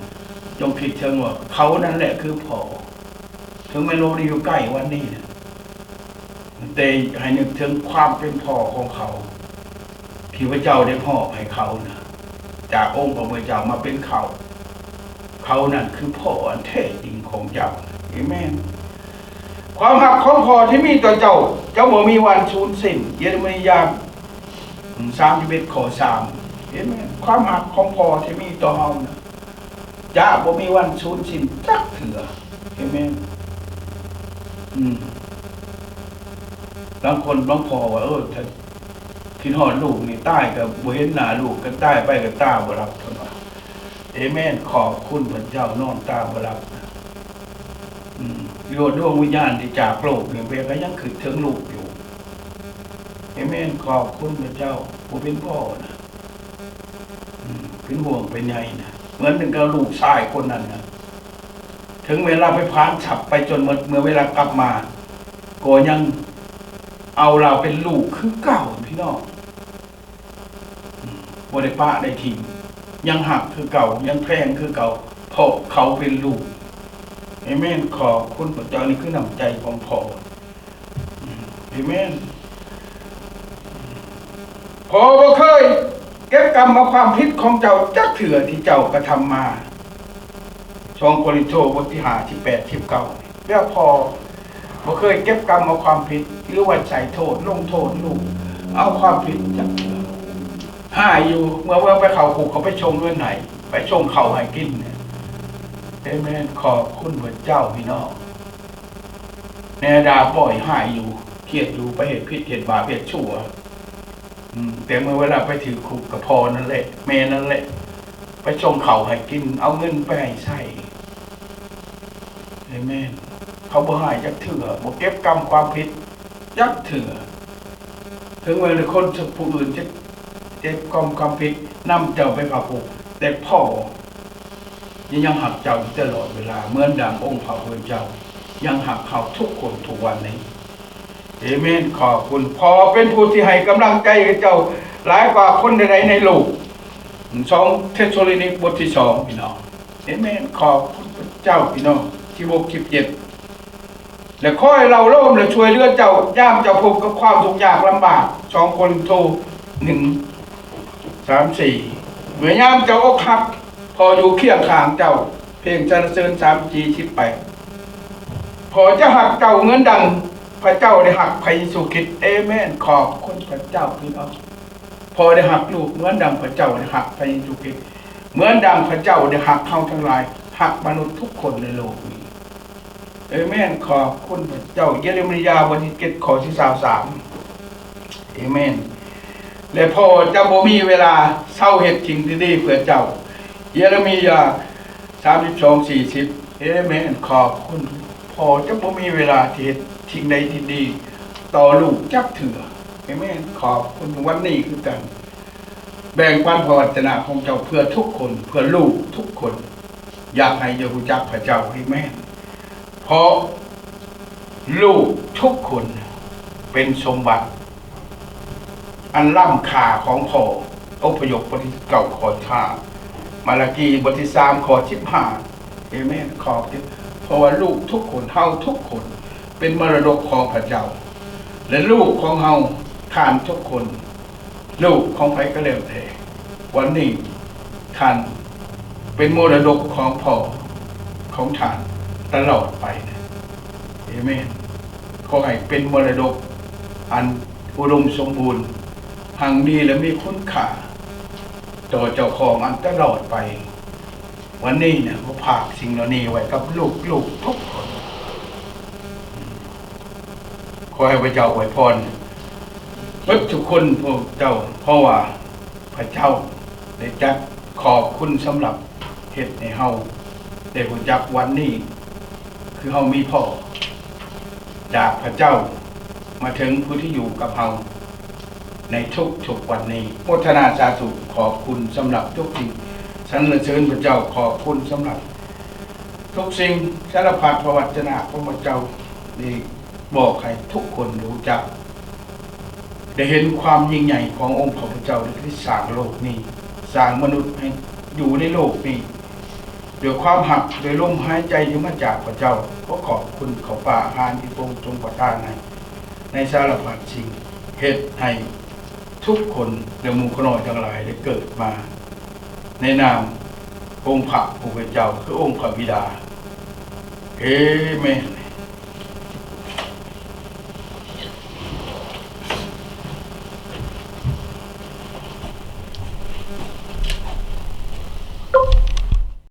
จงคิดเชิงว่าเขานั่นแหละคือพ่อถึงไม่รู้อยู่ใกล้วันนี้นะแต่ให้นึกถึงความเป็นพ่อของเขาที่พระเจ้าได้มอบให้เขานะจากองค์ของพระเจ้ามาเป็นเขานั่นคือพ่ออันแท้จริงของเจ้าเอเมนความหักของพ่อที่มีต่อเจ้าบ่มีวันสูญสิ้นเยเรมียา31 ข้อ 3เห็นไหมความหักของพ่อที่มีต่อเฮานะจะบ่มีวันสูญสิ้นจักเถื่อเห็นไหมบางคนบางพ่อว่าถ้าคิดฮอดลูกนี่ตายก็บ่เห็นหน้าลูกก็ตายไปก็ตาบ่รับเพิ่นว่าเอเมนขอบคุณพระเจ้านอนตาบ่รับโยดดวงวิญญาณที่จากโลกนี่เวก็ยังคิดถึงลูกอยู่เอเมนขอบคุณพระเจ้าผู้เป็นพ่อนะเป็นห่วงเป็นใยนะเหมือนเป็นกับลูกชายคนนั้นนะถึงเวลาไปพานฉับไปจนหมดเมื่อเวลากลับมาก็ยังเอาเราเป็นลูกคือเก่าพี่น้องบ่ได้ปะได้ทิ้งยังหักคือเก่ายังแพงคือเก่าเพราะเขาเป็นลูกเอเมนขอบคุณพระเจ้านี่คือน้ำใจของพ่อเอเมนพ่อบ่เคยเก็บกรรมเอาความผิดของเจ้าจักเถื่อที่เจ้ากระทำมา2 โครินธ์บทที่5 18 19แล้วพ่อบ่เคยเก็บกรรมเอาความผิดหรือว่าใส่โทษลงโทษลูกเอาความผิดจักเถื่อห้าอยู่เมื่อไปเข้าคุกเขาไปชงเงินไหนไปชงข้าวให้กินเอเมนขอบคุณพระเจ้าพี่น้องแน่ดาปล่อยหายอยู่เครียดอยู่ไปเหตุผิดเหตุบาปเหตุชั่วแต่เมื่อเวลาไปถือคุกกับพอนั่นแหละแม่นั่นแหละไปชงเขาให้กินเอาเงินไปให้ใช้เอเมนเขาบ่หายจักเถื่อบ่เก็บกรรมความผิดจักเถื่อถึงเวลาคนผู้อื่นจะเก็บกรรมความผิดนำเจ้าไปเข้าคุกแต่พ่อยังหักเจ้าตลอดเวลาเหมือนดังองค์พระผู้เป็นเจ้ายังหักเขาทุกคนทุกวันนี้เอเมนขอบคุณพอเป็นผู้ที่ให้กำลังใจกับเจ้าหลายกว่าคนใดๆในโลก2 เทสโซลินิกบทที่ 2พี่น้องเอเมนขอบคุณพระเจ้าพี่น้องที่17และขอให้เราร่วมและช่วยเหลือเจ้าย่ามเจ้าพบกับความทุกข์ยากลำบาก2 โครินธ์1 3 4เมื่อยามเจ้าอกหักพออยู่เคียงข้างเจ้าเพลงสรรเสริญ3 พอจะหักเจ้าเงินดังพระเจ้าได้หักไผสุขิตเอเมนขอบคุณพระเจ้าพี่น้อง พอได้หักลูกเหมือนดังพระเจ้าได้หักพระเยซูคริสต์เหมือนดังพระเจ้าได้หักเฮาทั้งหลายหักมนุษย์ทุกคนในโลกนี้เอเมนขอบคุณพระเจ้าเยเรมียาบทที่7ข้อที่23เอเมนและพ่อจะบ่มีเวลาเศร้าเฮ็ดสิ่งที่ดีเพื่อเจ้าเยเรมียา32:40เอเมนขอบคุณพ่อจะบ่มีเวลาที่เฮ็ดสิ่งใดที่ดีต่อลูกจักเถื่อเอเมนขอบคุณวันนี้คือกันแบ่งปันพระวจนะของเจ้าเพื่อทุกคนเพื่อลูกทุกคนอยากให้รู้จักพระเจ้าเอเมนเพราะลูกทุกคนเป็นสมบัติอันล้ำค่าของพ่ออพยพบทที่9ข้อ5มาระกีบทที่3ข้อ15เอเมนขอบคุณเพราะว่าลูกทุกคนเฮาทุกคนเป็นมรดกของพระเจ้าและลูกของเฮาท่านทุกคนลูกของไผก็แล้วแต่วันนี้ท่านเป็นมรดกของพ่อของท่านตลอดไปนะเอเมนขอให้เป็นมรดกอันอุดมสมบูรณ์หังดีและมีคุณค่าต่อเจ้าของอันตลอดไปวันนี้เนี่ยเขาฝากสิ่งเหล่านี้ไว้กับลูกทุกคนขอให้พระเจ้าอวยพรทุกคนพวกเจ้าเพราะว่าพระเจ้าได้จัดขอบคุณสำหรับเหตุในเฮาได้รู้จักวันนี้คือเฮามีพ่อจากพระเจ้ามาถึงผู้ที่อยู่กับเฮาในทุกวันนี้โมทนาสาธุขอบคุณสำหรับทุกสิ่งสรรเสริญพระเจ้าขอบคุณสำหรับทุกสิ่งสารพัดพระวจนะของพระเจ้าได้บอกให้ทุกคนรู้จักได้เห็นความยิ่งใหญ่ขององค์พระเจ้าที่สร้างโลกนี้สร้างมนุษย์ให้อยู่ในโลกนี้ด้วยความหักโดยลมหายใจที่มาจากพระเจ้าก็ขอบคุณเขาป่าอาหารที่พระองค์ทรงประทานในสารพัดสิ่งเหตุให้ทุกคนและหมู่ขน้อยทั้งหลายได้เกิดมาในนามองค์พระผู้เป็นเจ้าคือองค์พระบิดาเอเมน